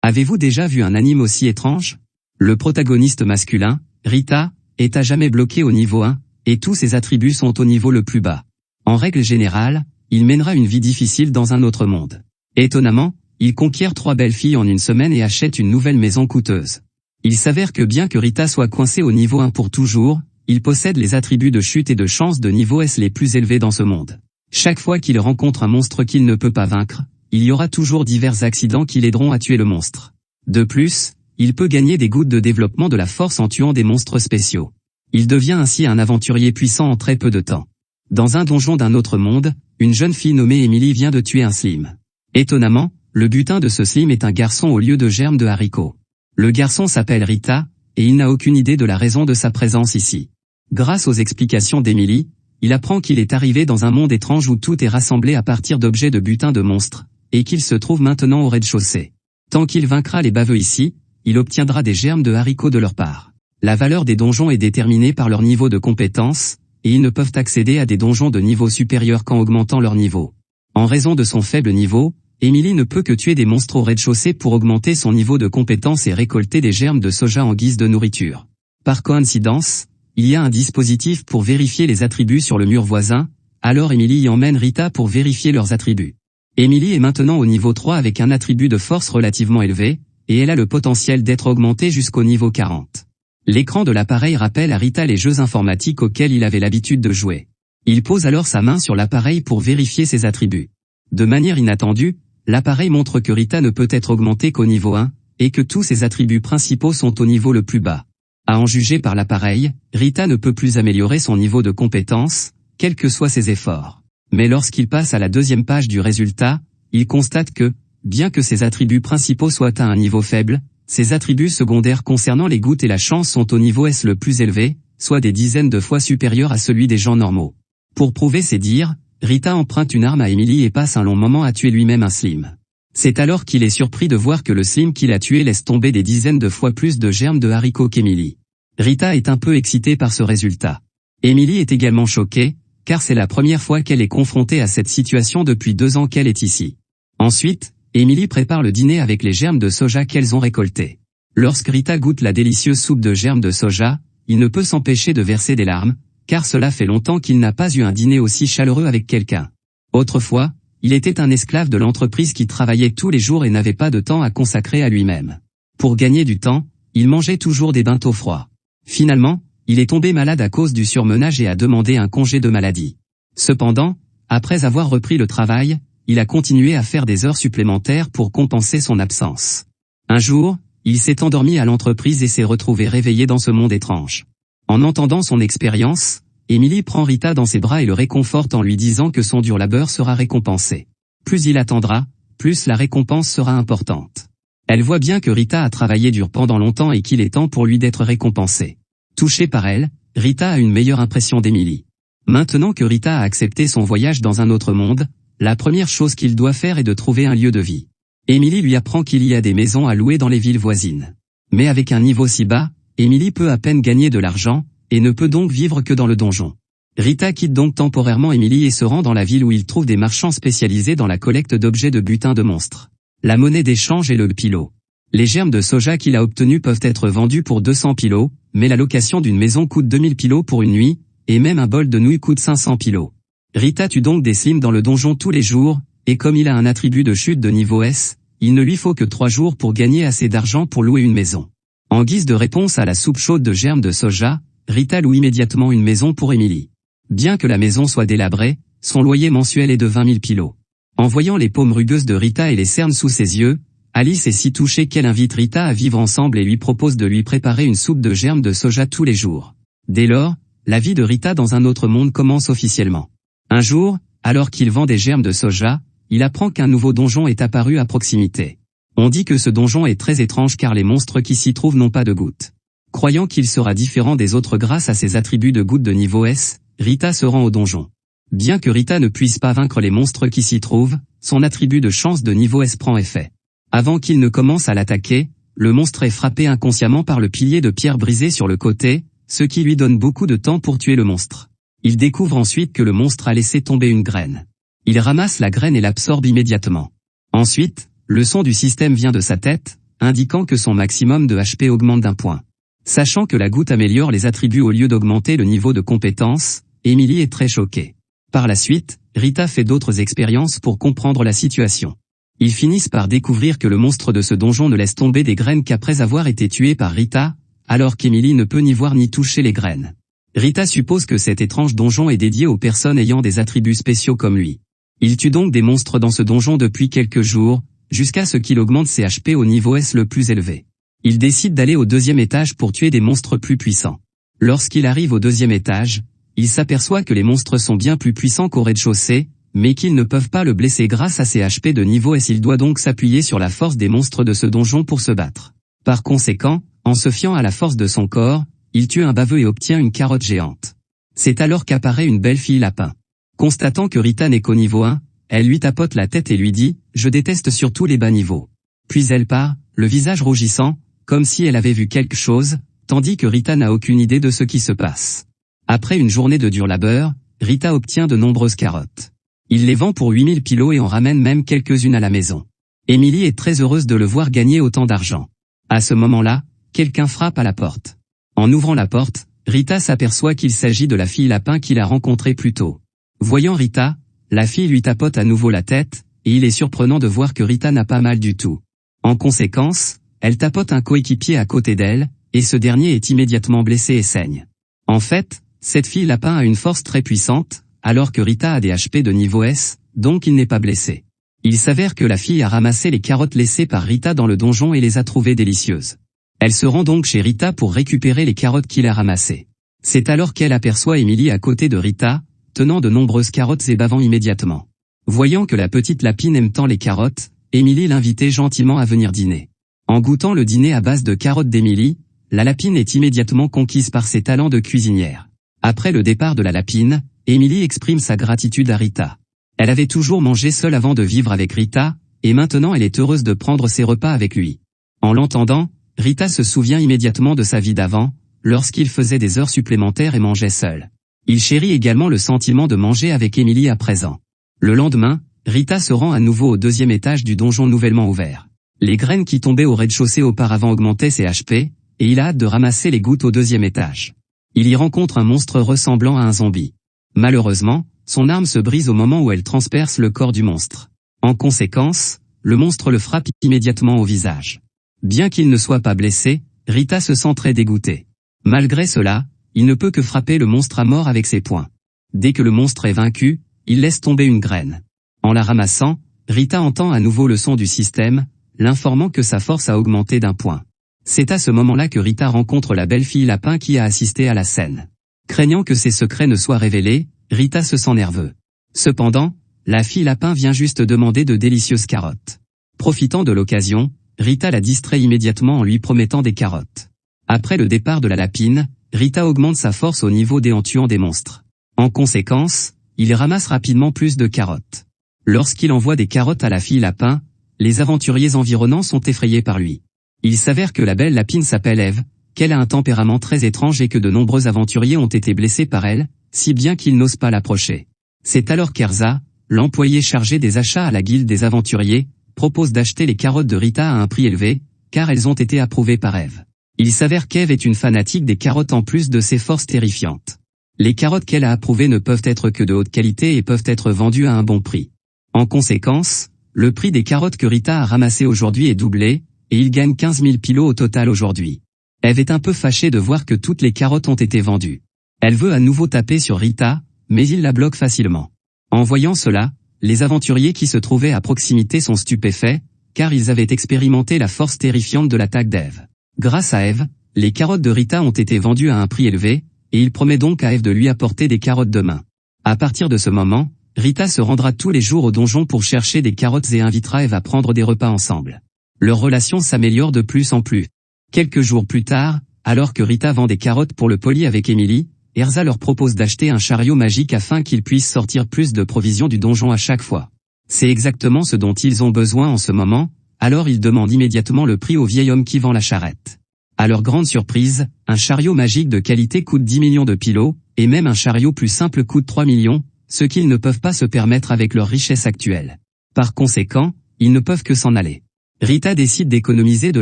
Avez-vous déjà vu un anime aussi étrange? Le protagoniste masculin, Rita, est à jamais bloqué au niveau 1, et tous ses attributs sont au niveau le plus bas. En règle générale, il mènera une vie difficile dans un autre monde. Étonnamment, il conquiert 3 belles filles en une semaine et achète une nouvelle maison coûteuse. Il s'avère que bien que Rita soit coincé au niveau 1 pour toujours, il possède les attributs de chute et de chance de niveau S les plus élevés dans ce monde. Chaque fois qu'il rencontre un monstre qu'il ne peut pas vaincre, il y aura toujours divers accidents qui l'aideront à tuer le monstre. De plus, il peut gagner des gouttes de développement de la force en tuant des monstres spéciaux. Il devient ainsi un aventurier puissant en très peu de temps. Dans un donjon d'un autre monde, une jeune fille nommée Emily vient de tuer un slim. Étonnamment, le butin de ce slim est un garçon au lieu de germe de haricot. Le garçon s'appelle Rita, et il n'a aucune idée de la raison de sa présence ici. Grâce aux explications d'Emily, il apprend qu'il est arrivé dans un monde étrange où tout est rassemblé à partir d'objets de butin de monstres, et qu'il se trouve maintenant au rez-de-chaussée. Tant qu'il vaincra les baveux ici, il obtiendra des germes de haricots de leur part. La valeur des donjons est déterminée par leur niveau de compétence, et ils ne peuvent accéder à des donjons de niveau supérieur qu'en augmentant leur niveau. En raison de son faible niveau, Emily ne peut que tuer des monstres au rez-de-chaussée pour augmenter son niveau de compétence et récolter des germes de soja en guise de nourriture. Par coïncidence, il y a un dispositif pour vérifier les attributs sur le mur voisin, alors Emily y emmène Rita pour vérifier leurs attributs. Emily est maintenant au niveau 3 avec un attribut de force relativement élevé, et elle a le potentiel d'être augmentée jusqu'au niveau 40. L'écran de l'appareil rappelle à Rita les jeux informatiques auxquels il avait l'habitude de jouer. Il pose alors sa main sur l'appareil pour vérifier ses attributs. De manière inattendue, l'appareil montre que Rita ne peut être augmentée qu'au niveau 1, et que tous ses attributs principaux sont au niveau le plus bas. À en juger par l'appareil, Rita ne peut plus améliorer son niveau de compétence, quels que soient ses efforts. Mais lorsqu'il passe à la deuxième page du résultat, il constate que, bien que ses attributs principaux soient à un niveau faible, ses attributs secondaires concernant les gouttes et la chance sont au niveau S le plus élevé, soit des dizaines de fois supérieur à celui des gens normaux. Pour prouver ses dires, Rita emprunte une arme à Emily et passe un long moment à tuer lui-même un slim. C'est alors qu'il est surpris de voir que le slim qu'il a tué laisse tomber des dizaines de fois plus de germes de haricots qu'Emily. Rita est un peu excitée par ce résultat. Emily est également choquée, car c'est la première fois qu'elle est confrontée à cette situation depuis 2 ans qu'elle est ici. Ensuite, Emily prépare le dîner avec les germes de soja qu'elles ont récoltés. Lorsque Rita goûte la délicieuse soupe de germes de soja, il ne peut s'empêcher de verser des larmes, car cela fait longtemps qu'il n'a pas eu un dîner aussi chaleureux avec quelqu'un. Autrefois, il était un esclave de l'entreprise qui travaillait tous les jours et n'avait pas de temps à consacrer à lui-même. Pour gagner du temps, il mangeait toujours des bintos froids. Finalement, il est tombé malade à cause du surmenage et a demandé un congé de maladie. Cependant, après avoir repris le travail, il a continué à faire des heures supplémentaires pour compenser son absence. Un jour, il s'est endormi à l'entreprise et s'est retrouvé réveillé dans ce monde étrange. En entendant son expérience, Emily prend Rita dans ses bras et le réconforte en lui disant que son dur labeur sera récompensé. Plus il attendra, plus la récompense sera importante. Elle voit bien que Rita a travaillé dur pendant longtemps et qu'il est temps pour lui d'être récompensé. Touchée par elle, Rita a une meilleure impression d'Emily. Maintenant que Rita a accepté son voyage dans un autre monde, la première chose qu'il doit faire est de trouver un lieu de vie. Emily lui apprend qu'il y a des maisons à louer dans les villes voisines. Mais avec un niveau si bas, Emily peut à peine gagner de l'argent, et ne peut donc vivre que dans le donjon. Rita quitte donc temporairement Emily et se rend dans la ville où il trouve des marchands spécialisés dans la collecte d'objets de butin de monstres. La monnaie d'échange est le pilot. Les germes de soja qu'il a obtenus peuvent être vendus pour 200 pilots, mais la location d'une maison coûte 2000 pilots pour une nuit, et même un bol de nouilles coûte 500 pilots. Rita tue donc des slims dans le donjon tous les jours, et comme il a un attribut de chute de niveau S, il ne lui faut que 3 jours pour gagner assez d'argent pour louer une maison. En guise de réponse à la soupe chaude de germes de soja, Rita loue immédiatement une maison pour Emily. Bien que la maison soit délabrée, son loyer mensuel est de 20 000 pilots. En voyant les paumes rugueuses de Rita et les cernes sous ses yeux, Alice est si touchée qu'elle invite Rita à vivre ensemble et lui propose de lui préparer une soupe de germes de soja tous les jours. Dès lors, la vie de Rita dans un autre monde commence officiellement. Un jour, alors qu'il vend des germes de soja, il apprend qu'un nouveau donjon est apparu à proximité. On dit que ce donjon est très étrange car les monstres qui s'y trouvent n'ont pas de gouttes. Croyant qu'il sera différent des autres grâce à ses attributs de gouttes de niveau S, Rita se rend au donjon. Bien que Rita ne puisse pas vaincre les monstres qui s'y trouvent, son attribut de chance de niveau S prend effet. Avant qu'il ne commence à l'attaquer, le monstre est frappé inconsciemment par le pilier de pierre brisé sur le côté, ce qui lui donne beaucoup de temps pour tuer le monstre. Il découvre ensuite que le monstre a laissé tomber une graine. Il ramasse la graine et l'absorbe immédiatement. Ensuite, le son du système vient de sa tête, indiquant que son maximum de HP augmente d'1 point. Sachant que la goutte améliore les attributs au lieu d'augmenter le niveau de compétence, Emily est très choquée. Par la suite, Rita fait d'autres expériences pour comprendre la situation. Ils finissent par découvrir que le monstre de ce donjon ne laisse tomber des graines qu'après avoir été tué par Rita, alors qu'Emily ne peut ni voir ni toucher les graines. Rita suppose que cet étrange donjon est dédié aux personnes ayant des attributs spéciaux comme lui. Il tue donc des monstres dans ce donjon depuis quelques jours, jusqu'à ce qu'il augmente ses HP au niveau S le plus élevé. Il décide d'aller au 2e étage pour tuer des monstres plus puissants. Lorsqu'il arrive au 2e étage, il s'aperçoit que les monstres sont bien plus puissants qu'au rez-de-chaussée, mais qu'ils ne peuvent pas le blesser grâce à ses HP de niveau S. Il doit donc s'appuyer sur la force des monstres de ce donjon pour se battre. Par conséquent, en se fiant à la force de son corps, il tue un baveux et obtient une carotte géante. C'est alors qu'apparaît une belle fille lapin. Constatant que Rita n'est qu'au niveau 1, elle lui tapote la tête et lui dit « Je déteste surtout les bas niveaux ». Puis elle part, le visage rougissant, comme si elle avait vu quelque chose, tandis que Rita n'a aucune idée de ce qui se passe. Après une journée de dur labeur, Rita obtient de nombreuses carottes. Il les vend pour 8000 pilos et en ramène même quelques-unes à la maison. Emily est très heureuse de le voir gagner autant d'argent. À ce moment-là, quelqu'un frappe à la porte. En ouvrant la porte, Rita s'aperçoit qu'il s'agit de la fille lapin qu'il a rencontrée plus tôt. Voyant Rita, la fille lui tapote à nouveau la tête, et il est surprenant de voir que Rita n'a pas mal du tout. En conséquence, elle tapote un coéquipier à côté d'elle, et ce dernier est immédiatement blessé et saigne. En fait, cette fille lapin a une force très puissante, alors que Rita a des HP de niveau S, donc il n'est pas blessé. Il s'avère que la fille a ramassé les carottes laissées par Rita dans le donjon et les a trouvées délicieuses. Elle se rend donc chez Rita pour récupérer les carottes qu'il a ramassées. C'est alors qu'elle aperçoit Emily à côté de Rita, tenant de nombreuses carottes et bavant immédiatement. Voyant que la petite lapine aime tant les carottes, Emily l'invitait gentiment à venir dîner. En goûtant le dîner à base de carottes d'Emily, la lapine est immédiatement conquise par ses talents de cuisinière. Après le départ de la lapine, Emily exprime sa gratitude à Rita. Elle avait toujours mangé seule avant de vivre avec Rita, et maintenant elle est heureuse de prendre ses repas avec lui. En l'entendant, Rita se souvient immédiatement de sa vie d'avant, lorsqu'il faisait des heures supplémentaires et mangeait seul. Il chérit également le sentiment de manger avec Emily à présent. Le lendemain, Rita se rend à nouveau au 2e étage du donjon nouvellement ouvert. Les graines qui tombaient au rez-de-chaussée auparavant augmentaient ses HP, et il a hâte de ramasser les gouttes au 2e étage. Il y rencontre un monstre ressemblant à un zombie. Malheureusement, son arme se brise au moment où elle transperce le corps du monstre. En conséquence, le monstre le frappe immédiatement au visage. Bien qu'il ne soit pas blessé, Rita se sent très dégoûtée. Malgré cela, il ne peut que frapper le monstre à mort avec ses poings. Dès que le monstre est vaincu, il laisse tomber une graine. En la ramassant, Rita entend à nouveau le son du système, l'informant que sa force a augmenté d'1 point. C'est à ce moment-là que Rita rencontre la belle fille lapin qui a assisté à la scène. Craignant que ses secrets ne soient révélés, Rita se sent nerveux. Cependant, la fille lapin vient juste demander de délicieuses carottes. Profitant de l'occasion, Rita la distrait immédiatement en lui promettant des carottes. Après le départ de la lapine, Rita augmente sa force au niveau D en tuant des monstres. En conséquence, il ramasse rapidement plus de carottes. Lorsqu'il envoie des carottes à la fille lapin, les aventuriers environnants sont effrayés par lui. Il s'avère que la belle lapine s'appelle Eve, qu'elle a un tempérament très étrange et que de nombreux aventuriers ont été blessés par elle, si bien qu'ils n'osent pas l'approcher. C'est alors qu'Erza, l'employé chargé des achats à la guilde des aventuriers, propose d'acheter les carottes de Rita à un prix élevé, car elles ont été approuvées par Eve. Il s'avère qu'Eve est une fanatique des carottes en plus de ses forces terrifiantes. Les carottes qu'elle a approuvées ne peuvent être que de haute qualité et peuvent être vendues à un bon prix. En conséquence, le prix des carottes que Rita a ramassées aujourd'hui est doublé, et il gagne 15 000 pilos au total aujourd'hui. Eve est un peu fâchée de voir que toutes les carottes ont été vendues. Elle veut à nouveau taper sur Rita, mais il la bloque facilement. En voyant cela, les aventuriers qui se trouvaient à proximité sont stupéfaits, car ils avaient expérimenté la force terrifiante de l'attaque d'Eve. Grâce à Eve, les carottes de Rita ont été vendues à un prix élevé, et il promet donc à Eve de lui apporter des carottes demain. À partir de ce moment, Rita se rendra tous les jours au donjon pour chercher des carottes et invitera Eve à prendre des repas ensemble. Leur relation s'améliore de plus en plus. Quelques jours plus tard, alors que Rita vend des carottes pour le poli avec Emily, Erza leur propose d'acheter un chariot magique afin qu'ils puissent sortir plus de provisions du donjon à chaque fois. C'est exactement ce dont ils ont besoin en ce moment, alors ils demandent immédiatement le prix au vieil homme qui vend la charrette. À leur grande surprise, un chariot magique de qualité coûte 10 millions de pilos, et même un chariot plus simple coûte 3 millions, ce qu'ils ne peuvent pas se permettre avec leur richesse actuelle. Par conséquent, ils ne peuvent que s'en aller. Rita décide d'économiser de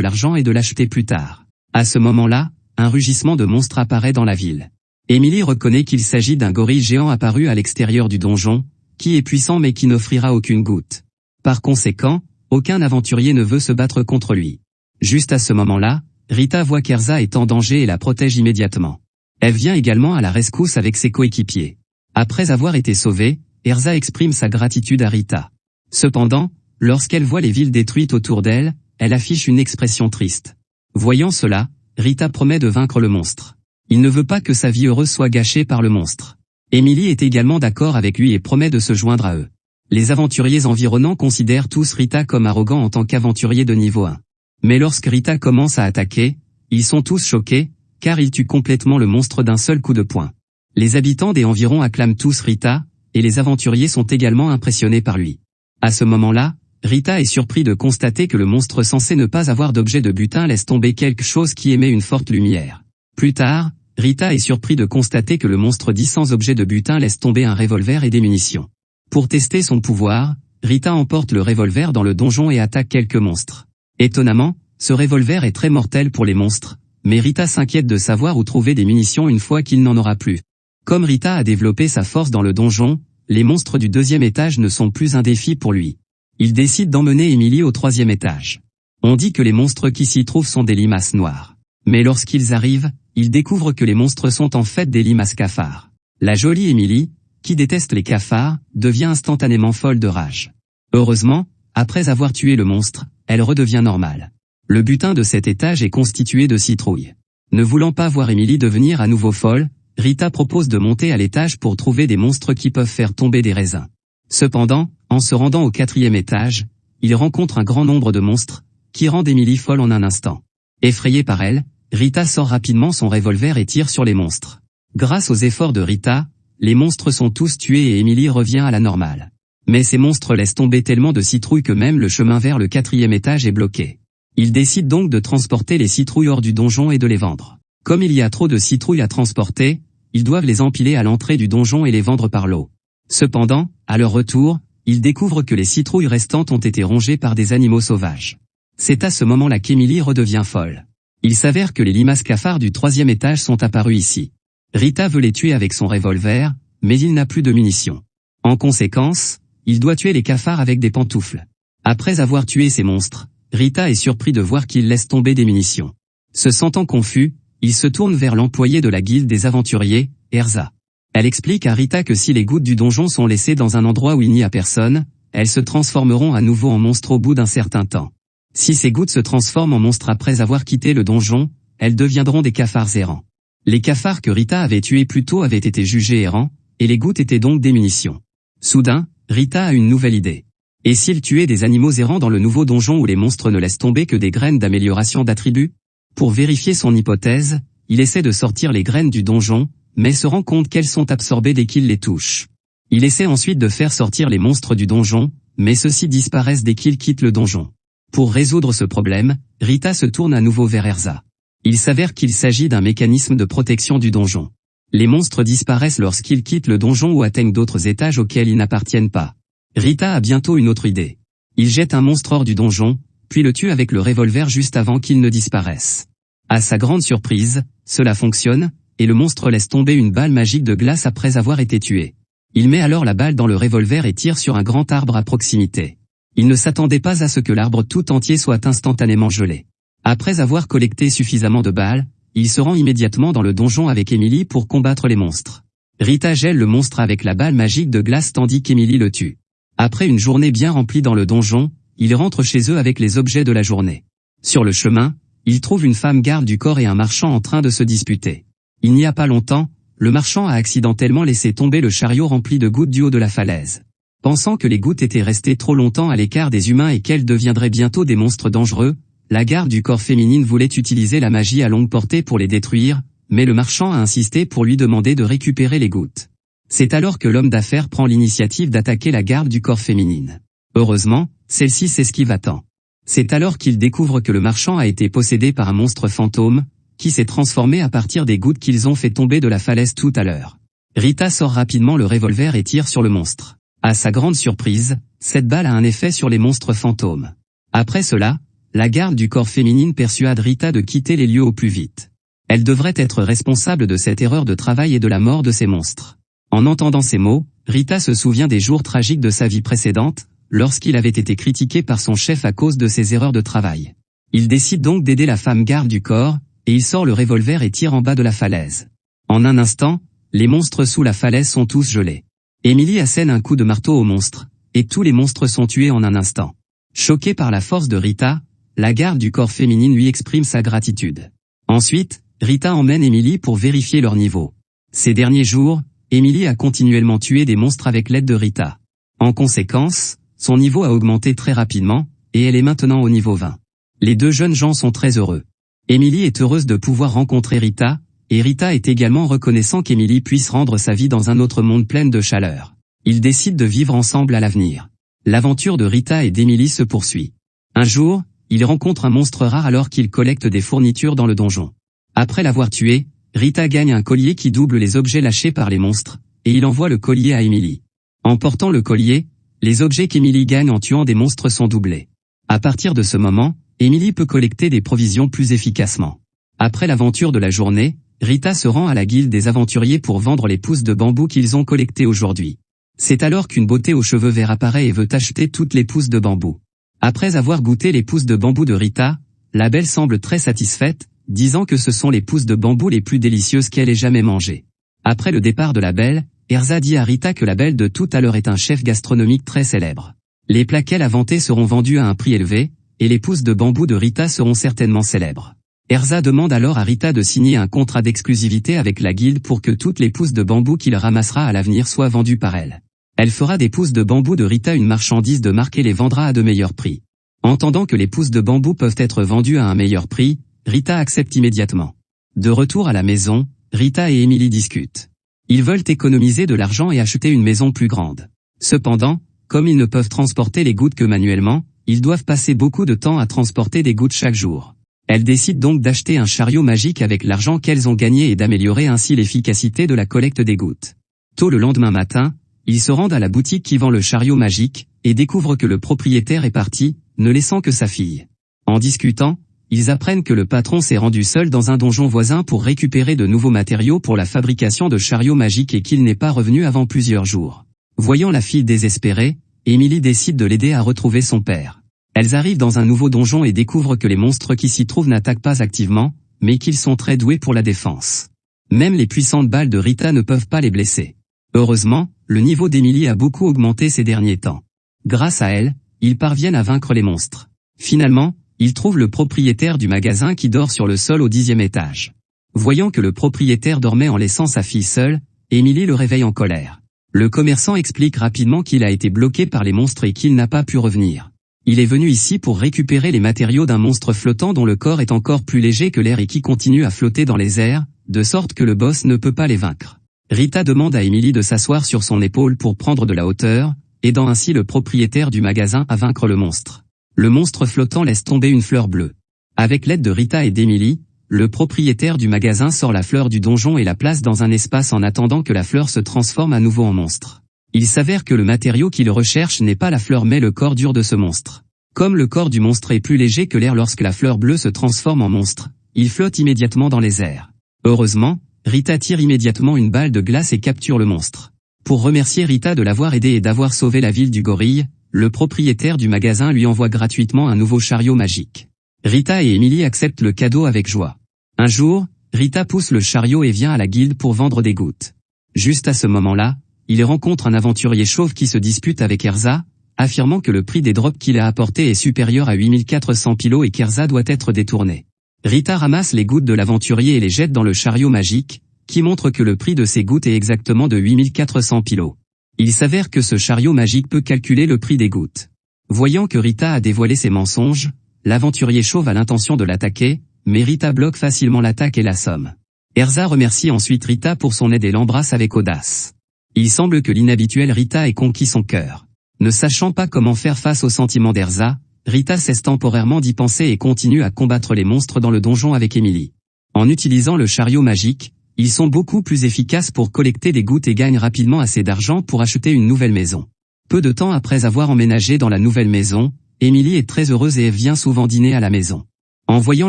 l'argent et de l'acheter plus tard. À ce moment-là, un rugissement de monstre apparaît dans la ville. Emily reconnaît qu'il s'agit d'un gorille géant apparu à l'extérieur du donjon, qui est puissant mais qui n'offrira aucune goutte. Par conséquent, aucun aventurier ne veut se battre contre lui. Juste à ce moment-là, Rita voit qu'Erza est en danger et la protège immédiatement. Elle vient également à la rescousse avec ses coéquipiers. Après avoir été sauvée, Erza exprime sa gratitude à Rita. Cependant, lorsqu'elle voit les villes détruites autour d'elle, elle affiche une expression triste. Voyant cela, Rita promet de vaincre le monstre. Il ne veut pas que sa vie heureuse soit gâchée par le monstre. Emily est également d'accord avec lui et promet de se joindre à eux. Les aventuriers environnants considèrent tous Rita comme arrogant en tant qu'aventurier de niveau 1. Mais lorsque Rita commence à attaquer, ils sont tous choqués, car il tue complètement le monstre d'un seul coup de poing. Les habitants des environs acclament tous Rita, et les aventuriers sont également impressionnés par lui. À ce moment-là, Rita est surpris de constater que le monstre censé ne pas avoir d'objet de butin laisse tomber quelque chose qui émet une forte lumière. Plus tard, Rita est surpris de constater que le monstre dit sans objet de butin laisse tomber un revolver et des munitions. Pour tester son pouvoir, Rita emporte le revolver dans le donjon et attaque quelques monstres. Étonnamment, ce revolver est très mortel pour les monstres, mais Rita s'inquiète de savoir où trouver des munitions une fois qu'il n'en aura plus. Comme Rita a développé sa force dans le donjon, les monstres du 2e étage ne sont plus un défi pour lui. Il décide d'emmener Emily au 3e étage. On dit que les monstres qui s'y trouvent sont des limaces noires. Mais lorsqu'ils arrivent, ils découvrent que les monstres sont en fait des limaces cafards. La jolie Emily, qui déteste les cafards, devient instantanément folle de rage. Heureusement, après avoir tué le monstre, elle redevient normale. Le butin de cet étage est constitué de citrouilles. Ne voulant pas voir Emily devenir à nouveau folle, Rita propose de monter à l'étage pour trouver des monstres qui peuvent faire tomber des raisins. Cependant, en se rendant au 4e étage, il rencontre un grand nombre de monstres, qui rendent Emily folle en un instant. Effrayée par elle, Rita sort rapidement son revolver et tire sur les monstres. Grâce aux efforts de Rita, les monstres sont tous tués et Emily revient à la normale. Mais ces monstres laissent tomber tellement de citrouilles que même le chemin vers le 4e étage est bloqué. Il décide donc de transporter les citrouilles hors du donjon et de les vendre. Comme il y a trop de citrouilles à transporter, ils doivent les empiler à l'entrée du donjon et les vendre par lot. Cependant, à leur retour, ils découvrent que les citrouilles restantes ont été rongées par des animaux sauvages. C'est à ce moment-là qu'Emily redevient folle. Il s'avère que les limaces cafards du 3e étage sont apparus ici. Rita veut les tuer avec son revolver, mais il n'a plus de munitions. En conséquence, il doit tuer les cafards avec des pantoufles. Après avoir tué ces monstres, Rita est surpris de voir qu'ils laissent tomber des munitions. Se sentant confus, il se tourne vers l'employé de la guilde des aventuriers, Erza. Elle explique à Rita que si les gouttes du donjon sont laissées dans un endroit où il n'y a personne, elles se transformeront à nouveau en monstres au bout d'un certain temps. Si ces gouttes se transforment en monstres après avoir quitté le donjon, elles deviendront des cafards errants. Les cafards que Rita avait tués plus tôt avaient été jugés errants, et les gouttes étaient donc des munitions. Soudain, Rita a une nouvelle idée. Et s'il tuait des animaux errants dans le nouveau donjon où les monstres ne laissent tomber que des graines d'amélioration d'attributs? Pour vérifier son hypothèse, il essaie de sortir les graines du donjon, mais se rend compte qu'elles sont absorbées dès qu'il les touche. Il essaie ensuite de faire sortir les monstres du donjon, mais ceux-ci disparaissent dès qu'il quitte le donjon. Pour résoudre ce problème, Rita se tourne à nouveau vers Erza. Il s'avère qu'il s'agit d'un mécanisme de protection du donjon. Les monstres disparaissent lorsqu'ils quittent le donjon ou atteignent d'autres étages auxquels ils n'appartiennent pas. Rita a bientôt une autre idée. Il jette un monstre hors du donjon, puis le tue avec le revolver juste avant qu'il ne disparaisse. À sa grande surprise, cela fonctionne, et le monstre laisse tomber une balle magique de glace après avoir été tué. Il met alors la balle dans le revolver et tire sur un grand arbre à proximité. Il ne s'attendait pas à ce que l'arbre tout entier soit instantanément gelé. Après avoir collecté suffisamment de balles, il se rend immédiatement dans le donjon avec Emily pour combattre les monstres. Rita gèle le monstre avec la balle magique de glace tandis qu'Emily le tue. Après une journée bien remplie dans le donjon, ils rentrent chez eux avec les objets de la journée. Sur le chemin, ils trouvent une femme garde du corps et un marchand en train de se disputer. Il n'y a pas longtemps, le marchand a accidentellement laissé tomber le chariot rempli de gouttes du haut de la falaise. Pensant que les gouttes étaient restées trop longtemps à l'écart des humains et qu'elles deviendraient bientôt des monstres dangereux, la garde du corps féminine voulait utiliser la magie à longue portée pour les détruire, mais le marchand a insisté pour lui demander de récupérer les gouttes. C'est alors que l'homme d'affaires prend l'initiative d'attaquer la garde du corps féminine. Heureusement, celle-ci s'esquive à temps. C'est alors qu'il découvre que le marchand a été possédé par un monstre fantôme, qui s'est transformé à partir des gouttes qu'ils ont fait tomber de la falaise tout à l'heure. Rita sort rapidement le revolver et tire sur le monstre. À sa grande surprise, cette balle a un effet sur les monstres fantômes. Après cela, la garde du corps féminine persuade Rita de quitter les lieux au plus vite. Elle devrait être responsable de cette erreur de travail et de la mort de ces monstres. En entendant ces mots, Rita se souvient des jours tragiques de sa vie précédente, lorsqu'il avait été critiqué par son chef à cause de ses erreurs de travail. Il décide donc d'aider la femme garde du corps, et il sort le revolver et tire en bas de la falaise. En un instant, les monstres sous la falaise sont tous gelés. Emily assène un coup de marteau aux monstres, et tous les monstres sont tués en un instant. Choquée par la force de Rita, la garde du corps féminine lui exprime sa gratitude. Ensuite, Rita emmène Emily pour vérifier leur niveau. Ces derniers jours, Emily a continuellement tué des monstres avec l'aide de Rita. En conséquence, son niveau a augmenté très rapidement, et elle est maintenant au niveau 20. Les deux jeunes gens sont très heureux. Emily est heureuse de pouvoir rencontrer Rita, et Rita est également reconnaissant qu'Emily puisse rendre sa vie dans un autre monde plein de chaleur. Ils décident de vivre ensemble à l'avenir. L'aventure de Rita et d'Emily se poursuit. Un jour, ils rencontrent un monstre rare alors qu'ils collectent des fournitures dans le donjon. Après l'avoir tué, Rita gagne un collier qui double les objets lâchés par les monstres, et il envoie le collier à Emily. En portant le collier, les objets qu'Emily gagne en tuant des monstres sont doublés. À partir de ce moment, Emily peut collecter des provisions plus efficacement. Après l'aventure de la journée, Rita se rend à la guilde des aventuriers pour vendre les pousses de bambou qu'ils ont collectées aujourd'hui. C'est alors qu'une beauté aux cheveux verts apparaît et veut acheter toutes les pousses de bambou. Après avoir goûté les pousses de bambou de Rita, la belle semble très satisfaite, disant que ce sont les pousses de bambou les plus délicieuses qu'elle ait jamais mangées. Après le départ de la belle, Erza dit à Rita que la belle de tout à l'heure est un chef gastronomique très célèbre. Les plats qu'elle a vantés seront vendus à un prix élevé, et les pousses de bambou de Rita seront certainement célèbres. Erza demande alors à Rita de signer un contrat d'exclusivité avec la guilde pour que toutes les pousses de bambou qu'il ramassera à l'avenir soient vendues par elle. Elle fera des pousses de bambou de Rita une marchandise de marque et les vendra à de meilleurs prix. Entendant que les pousses de bambou peuvent être vendues à un meilleur prix, Rita accepte immédiatement. De retour à la maison, Rita et Emily discutent. Ils veulent économiser de l'argent et acheter une maison plus grande. Cependant, comme ils ne peuvent transporter les gouttes que manuellement, ils doivent passer beaucoup de temps à transporter des gouttes chaque jour. Elles décident donc d'acheter un chariot magique avec l'argent qu'elles ont gagné et d'améliorer ainsi l'efficacité de la collecte des gouttes. Tôt le lendemain matin, ils se rendent à la boutique qui vend le chariot magique, et découvrent que le propriétaire est parti, ne laissant que sa fille. En discutant, ils apprennent que le patron s'est rendu seul dans un donjon voisin pour récupérer de nouveaux matériaux pour la fabrication de chariots magiques et qu'il n'est pas revenu avant plusieurs jours. Voyant la fille désespérée, Emily décide de l'aider à retrouver son père. Elles arrivent dans un nouveau donjon et découvrent que les monstres qui s'y trouvent n'attaquent pas activement, mais qu'ils sont très doués pour la défense. Même les puissantes balles de Rita ne peuvent pas les blesser. Heureusement, le niveau d'Emily a beaucoup augmenté ces derniers temps. Grâce à elle, ils parviennent à vaincre les monstres. Finalement, ils trouvent le propriétaire du magasin qui dort sur le sol au 10e étage. Voyant que le propriétaire dormait en laissant sa fille seule, Emily le réveille en colère. Le commerçant explique rapidement qu'il a été bloqué par les monstres et qu'il n'a pas pu revenir. Il est venu ici pour récupérer les matériaux d'un monstre flottant dont le corps est encore plus léger que l'air et qui continue à flotter dans les airs, de sorte que le boss ne peut pas les vaincre. Rita demande à Emily de s'asseoir sur son épaule pour prendre de la hauteur, aidant ainsi le propriétaire du magasin à vaincre le monstre. Le monstre flottant laisse tomber une fleur bleue. Avec l'aide de Rita et d'Emily, le propriétaire du magasin sort la fleur du donjon et la place dans un espace en attendant que la fleur se transforme à nouveau en monstre. Il s'avère que le matériau qu'il recherche n'est pas la fleur mais le corps dur de ce monstre. Comme le corps du monstre est plus léger que l'air lorsque la fleur bleue se transforme en monstre, il flotte immédiatement dans les airs. Heureusement, Rita tire immédiatement une balle de glace et capture le monstre. Pour remercier Rita de l'avoir aidé et d'avoir sauvé la ville du gorille, le propriétaire du magasin lui envoie gratuitement un nouveau chariot magique. Rita et Emily acceptent le cadeau avec joie. Un jour, Rita pousse le chariot et vient à la guilde pour vendre des gouttes. Juste à ce moment-là, il rencontre un aventurier chauve qui se dispute avec Erza, affirmant que le prix des drops qu'il a apportés est supérieur à 8400 pilos et qu'Erza doit être détourné. Rita ramasse les gouttes de l'aventurier et les jette dans le chariot magique, qui montre que le prix de ces gouttes est exactement de 8400 pilos. Il s'avère que ce chariot magique peut calculer le prix des gouttes. Voyant que Rita a dévoilé ses mensonges, l'aventurier chauve a l'intention de l'attaquer, mais Rita bloque facilement l'attaque et l'assomme. Erza remercie ensuite Rita pour son aide et l'embrasse avec audace. Il semble que l'inhabituelle Rita ait conquis son cœur. Ne sachant pas comment faire face aux sentiments d'Erza, Rita cesse temporairement d'y penser et continue à combattre les monstres dans le donjon avec Emily. En utilisant le chariot magique, ils sont beaucoup plus efficaces pour collecter des gouttes et gagnent rapidement assez d'argent pour acheter une nouvelle maison. Peu de temps après avoir emménagé dans la nouvelle maison, Émilie est très heureuse et Eve vient souvent dîner à la maison. En voyant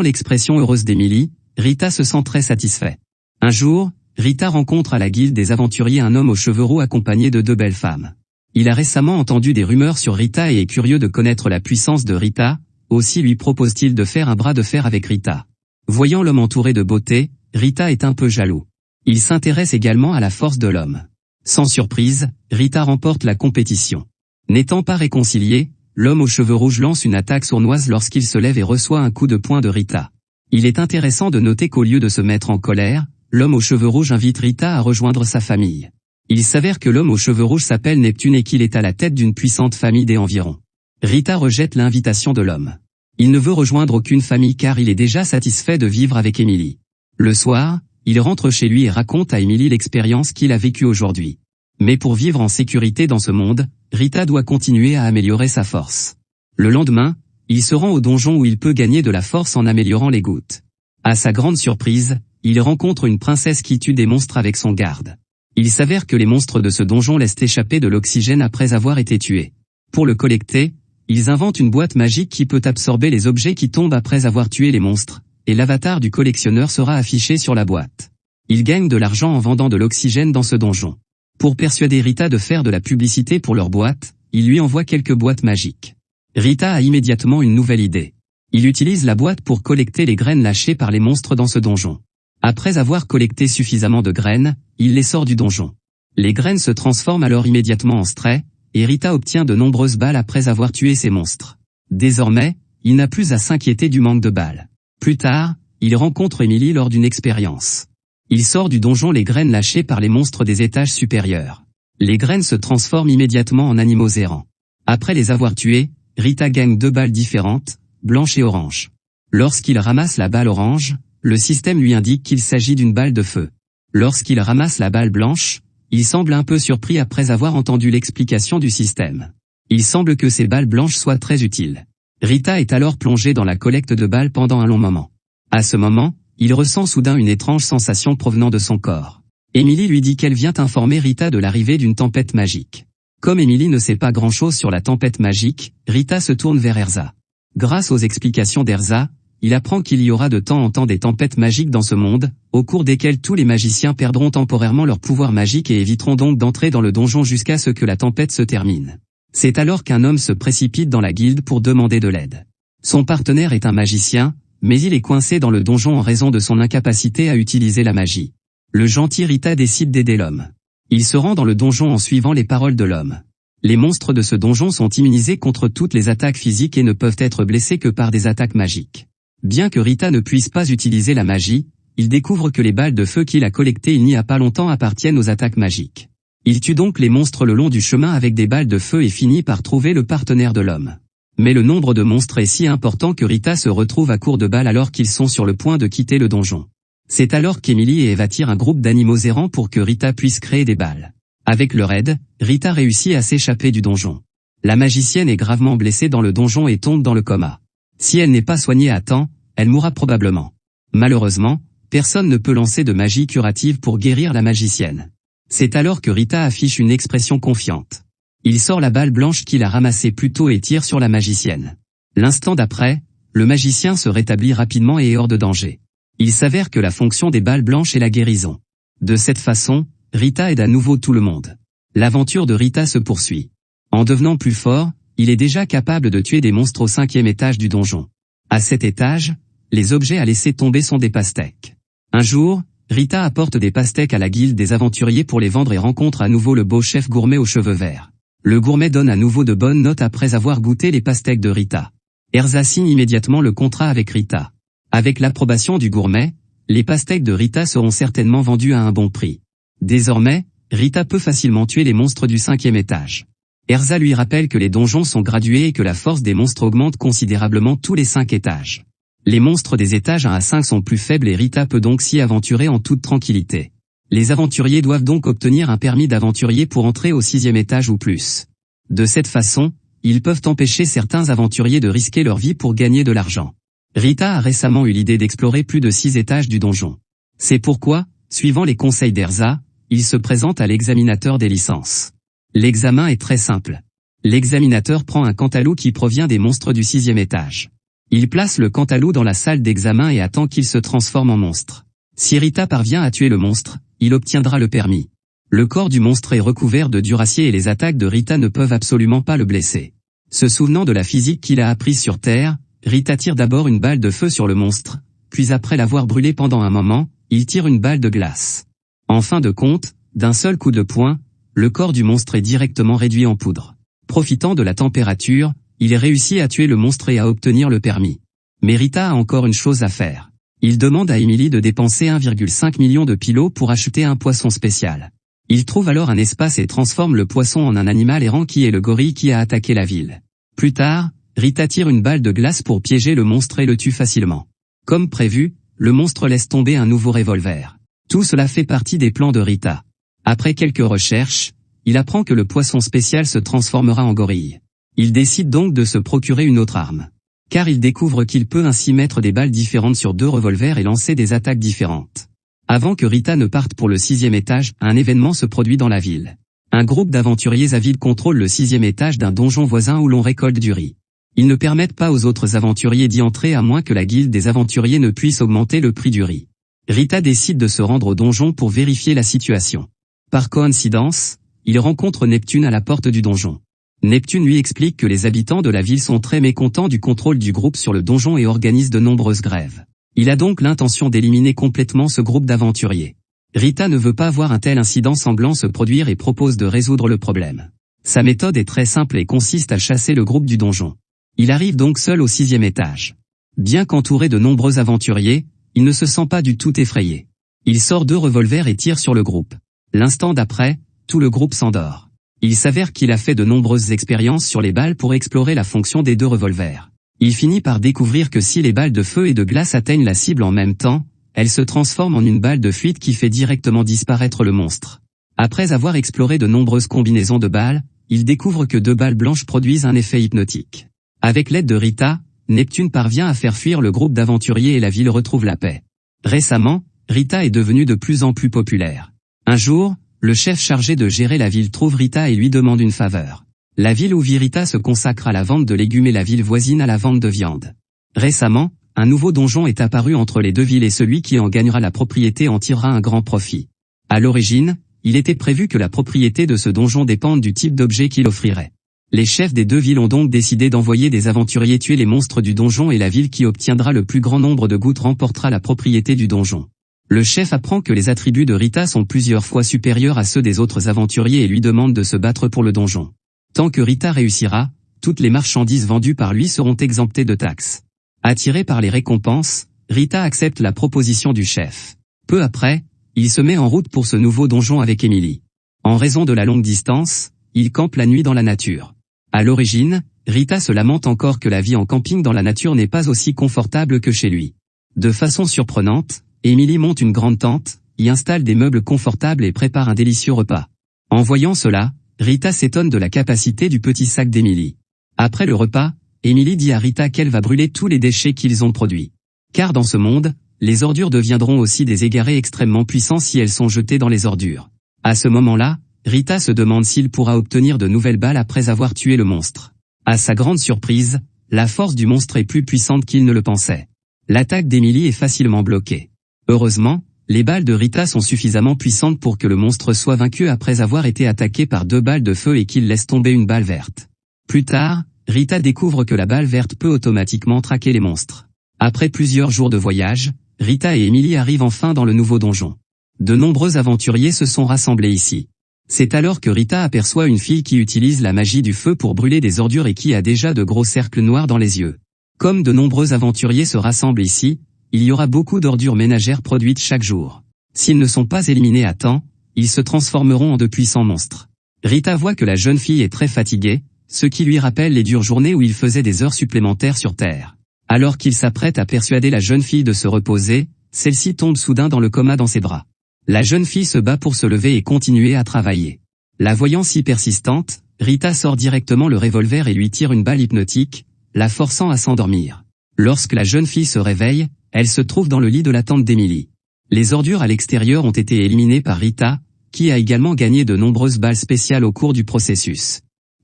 l'expression heureuse d'Émilie, Rita se sent très satisfait. Un jour, Rita rencontre à la guilde des aventuriers un homme aux cheveux roux accompagné de 2 belles femmes. Il a récemment entendu des rumeurs sur Rita et est curieux de connaître la puissance de Rita, aussi lui propose-t-il de faire un bras de fer avec Rita. Voyant l'homme entouré de beauté, Rita est un peu jaloux. Il s'intéresse également à la force de l'homme. Sans surprise, Rita remporte la compétition. N'étant pas réconcilié, l'homme aux cheveux rouges lance une attaque sournoise lorsqu'il se lève et reçoit un coup de poing de Rita. Il est intéressant de noter qu'au lieu de se mettre en colère, l'homme aux cheveux rouges invite Rita à rejoindre sa famille. Il s'avère que l'homme aux cheveux rouges s'appelle Neptune et qu'il est à la tête d'une puissante famille d'environ. Rita rejette l'invitation de l'homme. Il ne veut rejoindre aucune famille car il est déjà satisfait de vivre avec Émilie. Le soir, il rentre chez lui et raconte à Émilie l'expérience qu'il a vécue aujourd'hui. Mais pour vivre en sécurité dans ce monde, Rita doit continuer à améliorer sa force. Le lendemain, il se rend au donjon où il peut gagner de la force en améliorant les gouttes. À sa grande surprise, il rencontre une princesse qui tue des monstres avec son garde. Il s'avère que les monstres de ce donjon laissent échapper de l'oxygène après avoir été tués. Pour le collecter, ils inventent une boîte magique qui peut absorber les objets qui tombent après avoir tué les monstres, et l'avatar du collectionneur sera affiché sur la boîte. Ils gagnent de l'argent en vendant de l'oxygène dans ce donjon. Pour persuader Rita de faire de la publicité pour leur boîte, il lui envoie quelques boîtes magiques. Rita a immédiatement une nouvelle idée. Il utilise la boîte pour collecter les graines lâchées par les monstres dans ce donjon. Après avoir collecté suffisamment de graines, il les sort du donjon. Les graines se transforment alors immédiatement en stray, et Rita obtient de nombreuses balles après avoir tué ces monstres. Désormais, il n'a plus à s'inquiéter du manque de balles. Plus tard, il rencontre Émilie lors d'une expérience. Il sort du donjon les graines lâchées par les monstres des étages supérieurs. Les graines se transforment immédiatement en animaux errants. Après les avoir tués, Rita gagne 2 balles différentes, blanche et orange. Lorsqu'il ramasse la balle orange, le système lui indique qu'il s'agit d'une balle de feu. Lorsqu'il ramasse la balle blanche, il semble un peu surpris après avoir entendu l'explication du système. Il semble que ces balles blanches soient très utiles. Rita est alors plongée dans la collecte de balles pendant un long moment. À ce moment, il ressent soudain une étrange sensation provenant de son corps. Émilie lui dit qu'elle vient informer Rita de l'arrivée d'une tempête magique. Comme Émilie ne sait pas grand-chose sur la tempête magique, Rita se tourne vers Erza. Grâce aux explications d'Erza, il apprend qu'il y aura de temps en temps des tempêtes magiques dans ce monde, au cours desquelles tous les magiciens perdront temporairement leur pouvoir magique et éviteront donc d'entrer dans le donjon jusqu'à ce que la tempête se termine. C'est alors qu'un homme se précipite dans la guilde pour demander de l'aide. Son partenaire est un magicien, mais il est coincé dans le donjon en raison de son incapacité à utiliser la magie. Le gentil Rita décide d'aider l'homme. Il se rend dans le donjon en suivant les paroles de l'homme. Les monstres de ce donjon sont immunisés contre toutes les attaques physiques et ne peuvent être blessés que par des attaques magiques. Bien que Rita ne puisse pas utiliser la magie, il découvre que les balles de feu qu'il a collectées il n'y a pas longtemps appartiennent aux attaques magiques. Il tue donc les monstres le long du chemin avec des balles de feu et finit par trouver le partenaire de l'homme. Mais le nombre de monstres est si important que Rita se retrouve à court de balles alors qu'ils sont sur le point de quitter le donjon. C'est alors qu'Émilie et Eve attirent un groupe d'animaux errants pour que Rita puisse créer des balles. Avec leur aide, Rita réussit à s'échapper du donjon. La magicienne est gravement blessée dans le donjon et tombe dans le coma. Si elle n'est pas soignée à temps, elle mourra probablement. Malheureusement, personne ne peut lancer de magie curative pour guérir la magicienne. C'est alors que Rita affiche une expression confiante. Il sort la balle blanche qu'il a ramassée plus tôt et tire sur la magicienne. L'instant d'après, le magicien se rétablit rapidement et est hors de danger. Il s'avère que la fonction des balles blanches est la guérison. De cette façon, Rita aide à nouveau tout le monde. L'aventure de Rita se poursuit. En devenant plus fort, il est déjà capable de tuer des monstres au 5e étage du donjon. À cet étage, les objets à laisser tomber sont des pastèques. Un jour, Rita apporte des pastèques à la guilde des aventuriers pour les vendre et rencontre à nouveau le beau chef gourmet aux cheveux verts. Le gourmet donne à nouveau de bonnes notes après avoir goûté les pastèques de Rita. Erza signe immédiatement le contrat avec Rita. Avec l'approbation du gourmet, les pastèques de Rita seront certainement vendues à un bon prix. Désormais, Rita peut facilement tuer les monstres du 5e étage. Erza lui rappelle que les donjons sont gradués et que la force des monstres augmente considérablement tous les 5 étages. Les monstres des étages 1 à 5 sont plus faibles et Rita peut donc s'y aventurer en toute tranquillité. Les aventuriers doivent donc obtenir un permis d'aventurier pour entrer au 6e étage ou plus. De cette façon, ils peuvent empêcher certains aventuriers de risquer leur vie pour gagner de l'argent. Rita a récemment eu l'idée d'explorer plus de 6 étages du donjon. C'est pourquoi, suivant les conseils d'Erza, il se présente à l'examinateur des licences. L'examen est très simple. L'examinateur prend un cantalou qui provient des monstres du 6e étage. Il place le cantalou dans la salle d'examen et attend qu'il se transforme en monstre. Si Rita parvient à tuer le monstre, il obtiendra le permis. Le corps du monstre est recouvert de duracier et les attaques de Rita ne peuvent absolument pas le blesser. Se souvenant de la physique qu'il a apprise sur Terre, Rita tire d'abord une balle de feu sur le monstre, puis après l'avoir brûlé pendant un moment, il tire une balle de glace. En fin de compte, d'un seul coup de poing, le corps du monstre est directement réduit en poudre. Profitant de la température, il réussit à tuer le monstre et à obtenir le permis. Mais Rita a encore une chose à faire. Il demande à Emily de dépenser 1,5 million de pilots pour acheter un poisson spécial. Il trouve alors un espace et transforme le poisson en un animal errant qui est le gorille qui a attaqué la ville. Plus tard, Rita tire une balle de glace pour piéger le monstre et le tue facilement. Comme prévu, le monstre laisse tomber un nouveau revolver. Tout cela fait partie des plans de Rita. Après quelques recherches, il apprend que le poisson spécial se transformera en gorille. Il décide donc de se procurer une autre arme. Car il découvre qu'il peut ainsi mettre des balles différentes sur 2 revolvers et lancer des attaques différentes. Avant que Rita ne parte pour le 6e étage, un événement se produit dans la ville. Un groupe d'aventuriers avides contrôle le 6e étage d'un donjon voisin où l'on récolte du riz. Ils ne permettent pas aux autres aventuriers d'y entrer à moins que la guilde des aventuriers ne puisse augmenter le prix du riz. Rita décide de se rendre au donjon pour vérifier la situation. Par coïncidence, il rencontre Neptune à la porte du donjon. Neptune lui explique que les habitants de la ville sont très mécontents du contrôle du groupe sur le donjon et organisent de nombreuses grèves. Il a donc l'intention d'éliminer complètement ce groupe d'aventuriers. Rita ne veut pas voir un tel incident sanglant se produire et propose de résoudre le problème. Sa méthode est très simple et consiste à chasser le groupe du donjon. Il arrive donc seul au 6e étage. Bien qu'entouré de nombreux aventuriers, il ne se sent pas du tout effrayé. Il sort 2 revolvers et tire sur le groupe. L'instant d'après, tout le groupe s'endort. Il s'avère qu'il a fait de nombreuses expériences sur les balles pour explorer la fonction des 2 revolvers. Il finit par découvrir que si les balles de feu et de glace atteignent la cible en même temps, elles se transforment en une balle de fuite qui fait directement disparaître le monstre. Après avoir exploré de nombreuses combinaisons de balles, il découvre que 2 balles blanches produisent un effet hypnotique. Avec l'aide de Rita, Neptune parvient à faire fuir le groupe d'aventuriers et la ville retrouve la paix. Récemment, Rita est devenue de plus en plus populaire. Un jour, le chef chargé de gérer la ville trouve Rita et lui demande une faveur. La ville où vit Rita se consacre à la vente de légumes et la ville voisine à la vente de viande. Récemment, un nouveau donjon est apparu entre les 2 villes et celui qui en gagnera la propriété en tirera un grand profit. À l'origine, il était prévu que la propriété de ce donjon dépende du type d'objet qu'il offrirait. Les chefs des 2 villes ont donc décidé d'envoyer des aventuriers tuer les monstres du donjon et la ville qui obtiendra le plus grand nombre de gouttes remportera la propriété du donjon. Le chef apprend que les attributs de Rita sont plusieurs fois supérieurs à ceux des autres aventuriers et lui demande de se battre pour le donjon. Tant que Rita réussira, toutes les marchandises vendues par lui seront exemptées de taxes. Attiré par les récompenses, Rita accepte la proposition du chef. Peu après, il se met en route pour ce nouveau donjon avec Emily. En raison de la longue distance, il campe la nuit dans la nature. À l'origine, Rita se lamente encore que la vie en camping dans la nature n'est pas aussi confortable que chez lui. De façon surprenante, Emily monte une grande tente, y installe des meubles confortables et prépare un délicieux repas. En voyant cela, Rita s'étonne de la capacité du petit sac d'Emily. Après le repas, Emily dit à Rita qu'elle va brûler tous les déchets qu'ils ont produits. Car dans ce monde, les ordures deviendront aussi des égarés extrêmement puissants si elles sont jetées dans les ordures. À ce moment-là, Rita se demande s'il pourra obtenir de nouvelles balles après avoir tué le monstre. À sa grande surprise, la force du monstre est plus puissante qu'il ne le pensait. L'attaque d'Emily est facilement bloquée. Heureusement, les balles de Rita sont suffisamment puissantes pour que le monstre soit vaincu après avoir été attaqué par 2 balles de feu et qu'il laisse tomber une balle verte. Plus tard, Rita découvre que la balle verte peut automatiquement traquer les monstres. Après plusieurs jours de voyage, Rita et Emily arrivent enfin dans le nouveau donjon. De nombreux aventuriers se sont rassemblés ici. C'est alors que Rita aperçoit une fille qui utilise la magie du feu pour brûler des ordures et qui a déjà de gros cercles noirs dans les yeux. Comme de nombreux aventuriers se rassemblent ici, il y aura beaucoup d'ordures ménagères produites chaque jour. S'ils ne sont pas éliminés à temps, ils se transformeront en de puissants monstres. Rita voit que la jeune fille est très fatiguée, ce qui lui rappelle les dures journées où il faisait des heures supplémentaires sur Terre. Alors qu'il s'apprête à persuader la jeune fille de se reposer, celle-ci tombe soudain dans le coma dans ses bras. La jeune fille se bat pour se lever et continuer à travailler. La voyant si persistante, Rita sort directement le revolver et lui tire une balle hypnotique, la forçant à s'endormir. Lorsque la jeune fille se réveille, elle se trouve dans le lit de la tante d'Emily. Les ordures à l'extérieur ont été éliminées par Rita, qui a également gagné de nombreuses balles spéciales au cours du processus.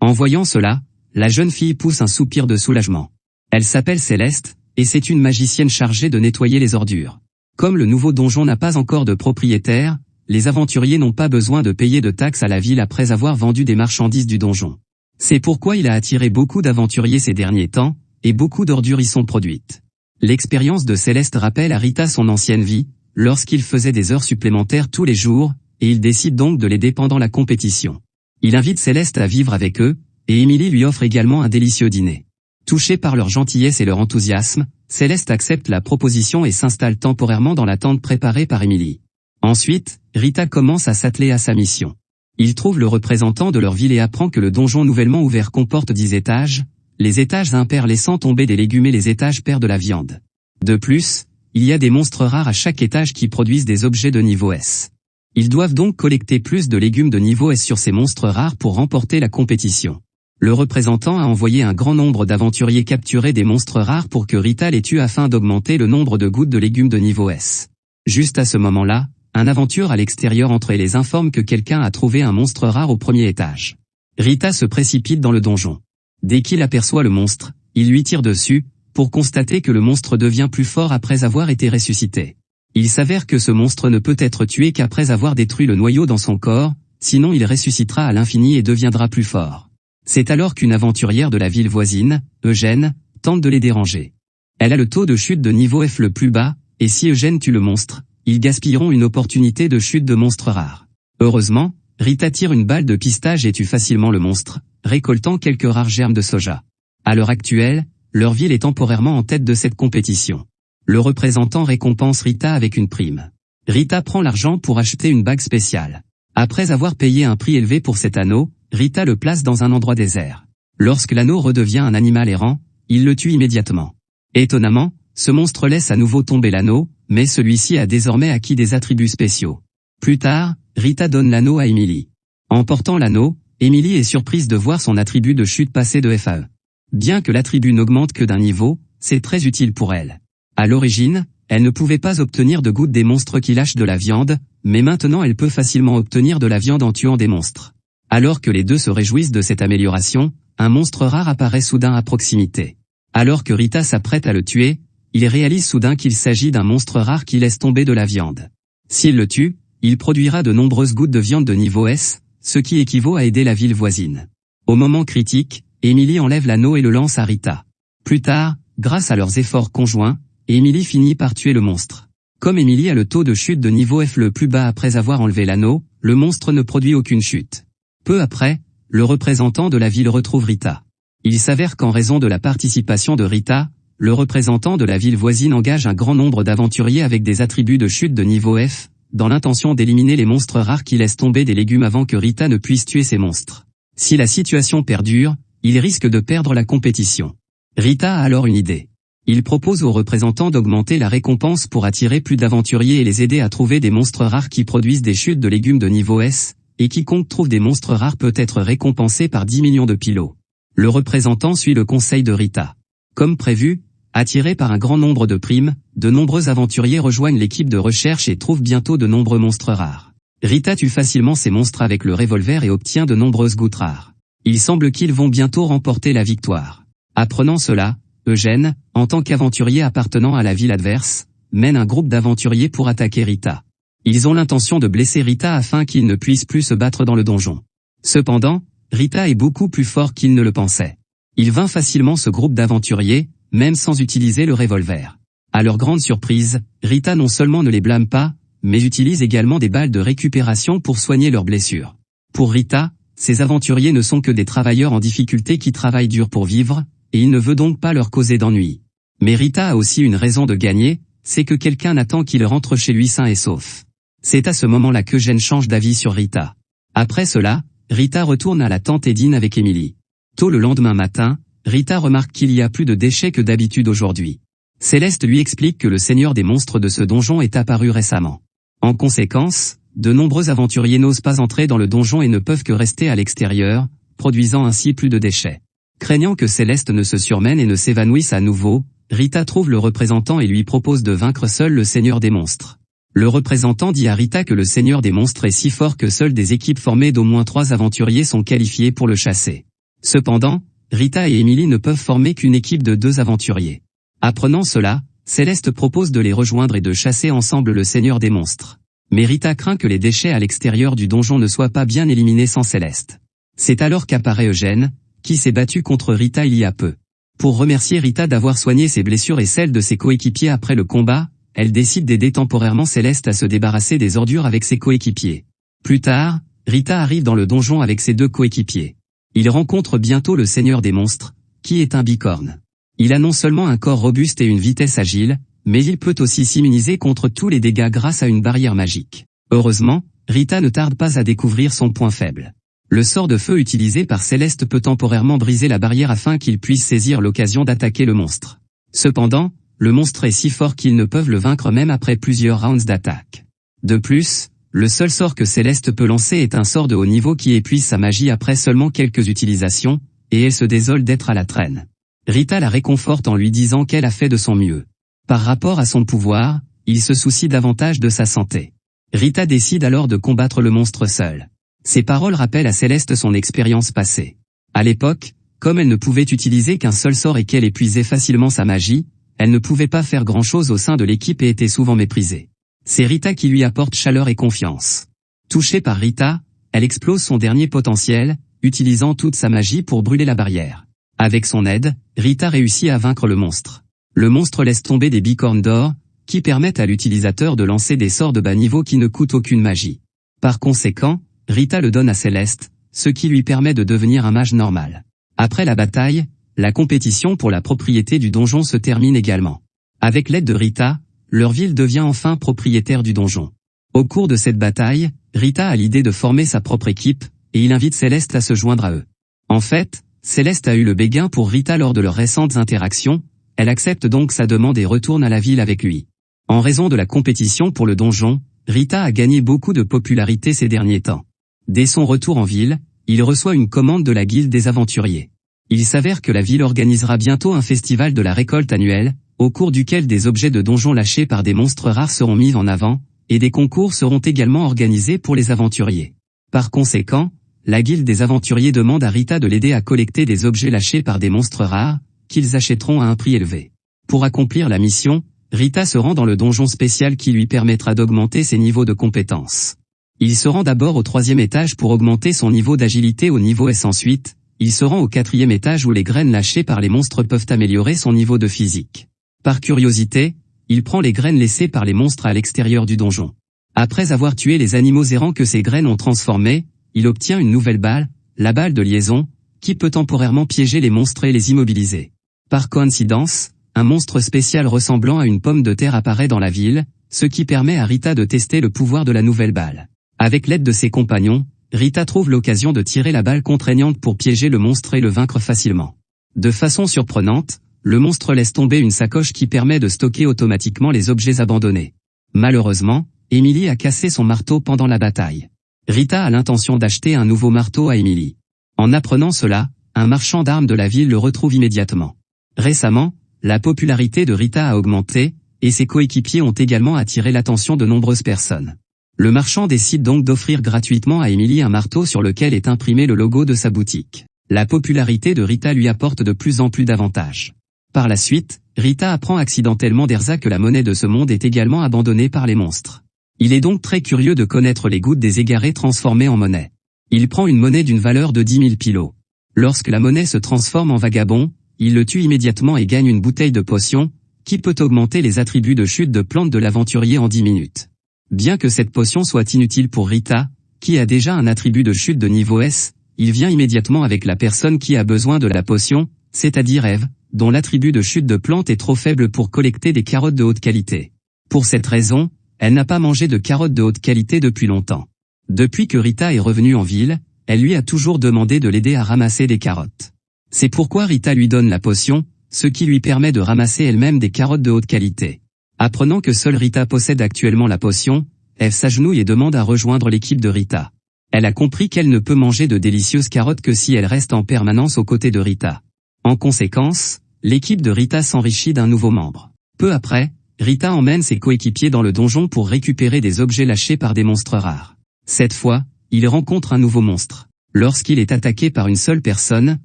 En voyant cela, la jeune fille pousse un soupir de soulagement. Elle s'appelle Céleste, et c'est une magicienne chargée de nettoyer les ordures. Comme le nouveau donjon n'a pas encore de propriétaire, les aventuriers n'ont pas besoin de payer de taxes à la ville après avoir vendu des marchandises du donjon. C'est pourquoi il a attiré beaucoup d'aventuriers ces derniers temps, et beaucoup d'ordures y sont produites. L'expérience de Céleste rappelle à Rita son ancienne vie, lorsqu'il faisait des heures supplémentaires tous les jours, et il décide donc de l'aider pendant la compétition. Il invite Céleste à vivre avec eux, et Émilie lui offre également un délicieux dîner. Touchée par leur gentillesse et leur enthousiasme, Céleste accepte la proposition et s'installe temporairement dans la tente préparée par Émilie. Ensuite, Rita commence à s'atteler à sa mission. Il trouve le représentant de leur ville et apprend que le donjon nouvellement ouvert comporte 10 étages, les étages impairs laissant tomber des légumes et les étages pairs de la viande. De plus, il y a des monstres rares à chaque étage qui produisent des objets de niveau S. Ils doivent donc collecter plus de légumes de niveau S sur ces monstres rares pour remporter la compétition. Le représentant a envoyé un grand nombre d'aventuriers capturer des monstres rares pour que Rita les tue afin d'augmenter le nombre de gouttes de légumes de niveau S. Juste à ce moment-là, un aventure à l'extérieur entre et les informe que quelqu'un a trouvé un monstre rare au premier étage. Rita se précipite dans le donjon. Dès qu'il aperçoit le monstre, il lui tire dessus, pour constater que le monstre devient plus fort après avoir été ressuscité. Il s'avère que ce monstre ne peut être tué qu'après avoir détruit le noyau dans son corps, sinon il ressuscitera à l'infini et deviendra plus fort. C'est alors qu'une aventurière de la ville voisine, Eugène, tente de les déranger. Elle a le taux de chute de niveau F le plus bas, et si Eugène tue le monstre, ils gaspilleront une opportunité de chute de monstre rare. Heureusement, Rita tire une balle de pistage et tue facilement le monstre, récoltant quelques rares germes de soja. À l'heure actuelle, leur ville est temporairement en tête de cette compétition. Le représentant récompense Rita avec une prime. Rita prend l'argent pour acheter une bague spéciale. Après avoir payé un prix élevé pour cet anneau, Rita le place dans un endroit désert. Lorsque l'anneau redevient un animal errant, il le tue immédiatement. Étonnamment, ce monstre laisse à nouveau tomber l'anneau, mais celui-ci a désormais acquis des attributs spéciaux. Plus tard, Rita donne l'anneau à Émilie. En portant l'anneau, Émilie est surprise de voir son attribut de chute passer de F à E. Bien que l'attribut n'augmente que d'un niveau, c'est très utile pour elle. À l'origine, elle ne pouvait pas obtenir de gouttes des monstres qui lâchent de la viande, mais maintenant elle peut facilement obtenir de la viande en tuant des monstres. Alors que les deux se réjouissent de cette amélioration, un monstre rare apparaît soudain à proximité. Alors que Rita s'apprête à le tuer, il réalise soudain qu'il s'agit d'un monstre rare qui laisse tomber de la viande. S'il le tue, il produira de nombreuses gouttes de viande de niveau S, ce qui équivaut à aider la ville voisine. Au moment critique, Émilie enlève l'anneau et le lance à Rita. Plus tard, grâce à leurs efforts conjoints, Émilie finit par tuer le monstre. Comme Émilie a le taux de chute de niveau F le plus bas après avoir enlevé l'anneau, le monstre ne produit aucune chute. Peu après, le représentant de la ville retrouve Rita. Il s'avère qu'en raison de la participation de Rita, le représentant de la ville voisine engage un grand nombre d'aventuriers avec des attributs de chute de niveau F, dans l'intention d'éliminer les monstres rares qui laissent tomber des légumes avant que Rita ne puisse tuer ces monstres. Si la situation perdure, il risque de perdre la compétition. Rita a alors une idée. Il propose aux représentants d'augmenter la récompense pour attirer plus d'aventuriers et les aider à trouver des monstres rares qui produisent des chutes de légumes de niveau S, et quiconque trouve des monstres rares peut être récompensé par 10 millions de pilots. Le représentant suit le conseil de Rita. Comme prévu, attiré par un grand nombre de primes, de nombreux aventuriers rejoignent l'équipe de recherche et trouvent bientôt de nombreux monstres rares. Rita tue facilement ces monstres avec le revolver et obtient de nombreuses gouttes rares. Il semble qu'ils vont bientôt remporter la victoire. Apprenant cela, Eugène, en tant qu'aventurier appartenant à la ville adverse, mène un groupe d'aventuriers pour attaquer Rita. Ils ont l'intention de blesser Rita afin qu'il ne puisse plus se battre dans le donjon. Cependant, Rita est beaucoup plus fort qu'il ne le pensait. Il vainc facilement ce groupe d'aventuriers, même sans utiliser le revolver. À leur grande surprise, Rita non seulement ne les blâme pas, mais utilise également des balles de récupération pour soigner leurs blessures. Pour Rita, ces aventuriers ne sont que des travailleurs en difficulté qui travaillent dur pour vivre, et il ne veut donc pas leur causer d'ennui. Mais Rita a aussi une raison de gagner, c'est que quelqu'un attend qu'il rentre chez lui sain et sauf. C'est à ce moment-là qu'Eugène change d'avis sur Rita. Après cela, Rita retourne à la tente et dîne avec Émilie. Tôt le lendemain matin, Rita remarque qu'il y a plus de déchets que d'habitude aujourd'hui. Céleste lui explique que le seigneur des monstres de ce donjon est apparu récemment. En conséquence, de nombreux aventuriers n'osent pas entrer dans le donjon et ne peuvent que rester à l'extérieur, produisant ainsi plus de déchets. Craignant que Céleste ne se surmène et ne s'évanouisse à nouveau, Rita trouve le représentant et lui propose de vaincre seul le seigneur des monstres. Le représentant dit à Rita que le seigneur des monstres est si fort que seules des équipes formées d'au moins 3 aventuriers sont qualifiées pour le chasser. Cependant, Rita et Emily ne peuvent former qu'une équipe de 2 aventuriers. Apprenant cela, Céleste propose de les rejoindre et de chasser ensemble le Seigneur des monstres. Mais Rita craint que les déchets à l'extérieur du donjon ne soient pas bien éliminés sans Céleste. C'est alors qu'apparaît Eugène, qui s'est battu contre Rita il y a peu. Pour remercier Rita d'avoir soigné ses blessures et celles de ses coéquipiers après le combat, elle décide d'aider temporairement Céleste à se débarrasser des ordures avec ses coéquipiers. Plus tard, Rita arrive dans le donjon avec ses 2 coéquipiers. Il rencontre bientôt le Seigneur des monstres, qui est un bicorne. Il a non seulement un corps robuste et une vitesse agile, mais il peut aussi s'immuniser contre tous les dégâts grâce à une barrière magique. Heureusement, Rita ne tarde pas à découvrir son point faible. Le sort de feu utilisé par Céleste peut temporairement briser la barrière afin qu'il puisse saisir l'occasion d'attaquer le monstre. Cependant, le monstre est si fort qu'ils ne peuvent le vaincre même après plusieurs rounds d'attaque. De plus, le seul sort que Céleste peut lancer est un sort de haut niveau qui épuise sa magie après seulement quelques utilisations, et elle se désole d'être à la traîne. Rita la réconforte en lui disant qu'elle a fait de son mieux. Par rapport à son pouvoir, il se soucie davantage de sa santé. Rita décide alors de combattre le monstre seule. Ces paroles rappellent à Céleste son expérience passée. À l'époque, comme elle ne pouvait utiliser qu'un seul sort et qu'elle épuisait facilement sa magie, elle ne pouvait pas faire grand-chose au sein de l'équipe et était souvent méprisée. C'est Rita qui lui apporte chaleur et confiance. Touchée par Rita, elle explose son dernier potentiel, utilisant toute sa magie pour brûler la barrière. Avec son aide, Rita réussit à vaincre le monstre. Le monstre laisse tomber des bicornes d'or, qui permettent à l'utilisateur de lancer des sorts de bas niveau qui ne coûtent aucune magie. Par conséquent, Rita le donne à Céleste, ce qui lui permet de devenir un mage normal. Après la bataille, la compétition pour la propriété du donjon se termine également. Avec l'aide de Rita, leur ville devient enfin propriétaire du donjon. Au cours de cette bataille, Rita a l'idée de former sa propre équipe, et il invite Céleste à se joindre à eux. En fait, Céleste a eu le béguin pour Rita lors de leurs récentes interactions, elle accepte donc sa demande et retourne à la ville avec lui. En raison de la compétition pour le donjon, Rita a gagné beaucoup de popularité ces derniers temps. Dès son retour en ville, il reçoit une commande de la guilde des aventuriers. Il s'avère que la ville organisera bientôt un festival de la récolte annuelle, au cours duquel des objets de donjon lâchés par des monstres rares seront mis en avant, et des concours seront également organisés pour les aventuriers. Par conséquent, la guilde des aventuriers demande à Rita de l'aider à collecter des objets lâchés par des monstres rares, qu'ils achèteront à un prix élevé. Pour accomplir la mission, Rita se rend dans le donjon spécial qui lui permettra d'augmenter ses niveaux de compétences. Il se rend d'abord au 3e étage pour augmenter son niveau d'agilité au niveau S. Ensuite, il se rend au 4e étage où les graines lâchées par les monstres peuvent améliorer son niveau de physique. Par curiosité, il prend les graines laissées par les monstres à l'extérieur du donjon. Après avoir tué les animaux errants que ces graines ont transformés, il obtient une nouvelle balle, la balle de liaison, qui peut temporairement piéger les monstres et les immobiliser. Par coïncidence, un monstre spécial ressemblant à une pomme de terre apparaît dans la ville, ce qui permet à Rita de tester le pouvoir de la nouvelle balle. Avec l'aide de ses compagnons, Rita trouve l'occasion de tirer la balle contraignante pour piéger le monstre et le vaincre facilement. De façon surprenante, le monstre laisse tomber une sacoche qui permet de stocker automatiquement les objets abandonnés. Malheureusement, Emily a cassé son marteau pendant la bataille. Rita a l'intention d'acheter un nouveau marteau à Emily. En apprenant cela, un marchand d'armes de la ville le retrouve immédiatement. Récemment, la popularité de Rita a augmenté, et ses coéquipiers ont également attiré l'attention de nombreuses personnes. Le marchand décide donc d'offrir gratuitement à Emily un marteau sur lequel est imprimé le logo de sa boutique. La popularité de Rita lui apporte de plus en plus d'avantages. Par la suite, Rita apprend accidentellement d'Erza que la monnaie de ce monde est également abandonnée par les monstres. Il est donc très curieux de connaître les gouttes des égarés transformées en monnaie. Il prend une monnaie d'une valeur de 10 000 pilos. Lorsque la monnaie se transforme en vagabond, il le tue immédiatement et gagne une bouteille de potion, qui peut augmenter les attributs de chute de plante de l'aventurier en 10 minutes. Bien que cette potion soit inutile pour Rita, qui a déjà un attribut de chute de niveau S, il vient immédiatement avec la personne qui a besoin de la potion, c'est-à-dire Eve, dont l'attribut de chute de plante est trop faible pour collecter des carottes de haute qualité. Pour cette raison, elle n'a pas mangé de carottes de haute qualité depuis longtemps. Depuis que Rita est revenue en ville, elle lui a toujours demandé de l'aider à ramasser des carottes. C'est pourquoi Rita lui donne la potion, ce qui lui permet de ramasser elle-même des carottes de haute qualité. Apprenant que seule Rita possède actuellement la potion, Eve s'agenouille et demande à rejoindre l'équipe de Rita. Elle a compris qu'elle ne peut manger de délicieuses carottes que si elle reste en permanence aux côtés de Rita. En conséquence, l'équipe de Rita s'enrichit d'un nouveau membre. Peu après, Rita emmène ses coéquipiers dans le donjon pour récupérer des objets lâchés par des monstres rares. Cette fois, il rencontre un nouveau monstre. Lorsqu'il est attaqué par une seule personne,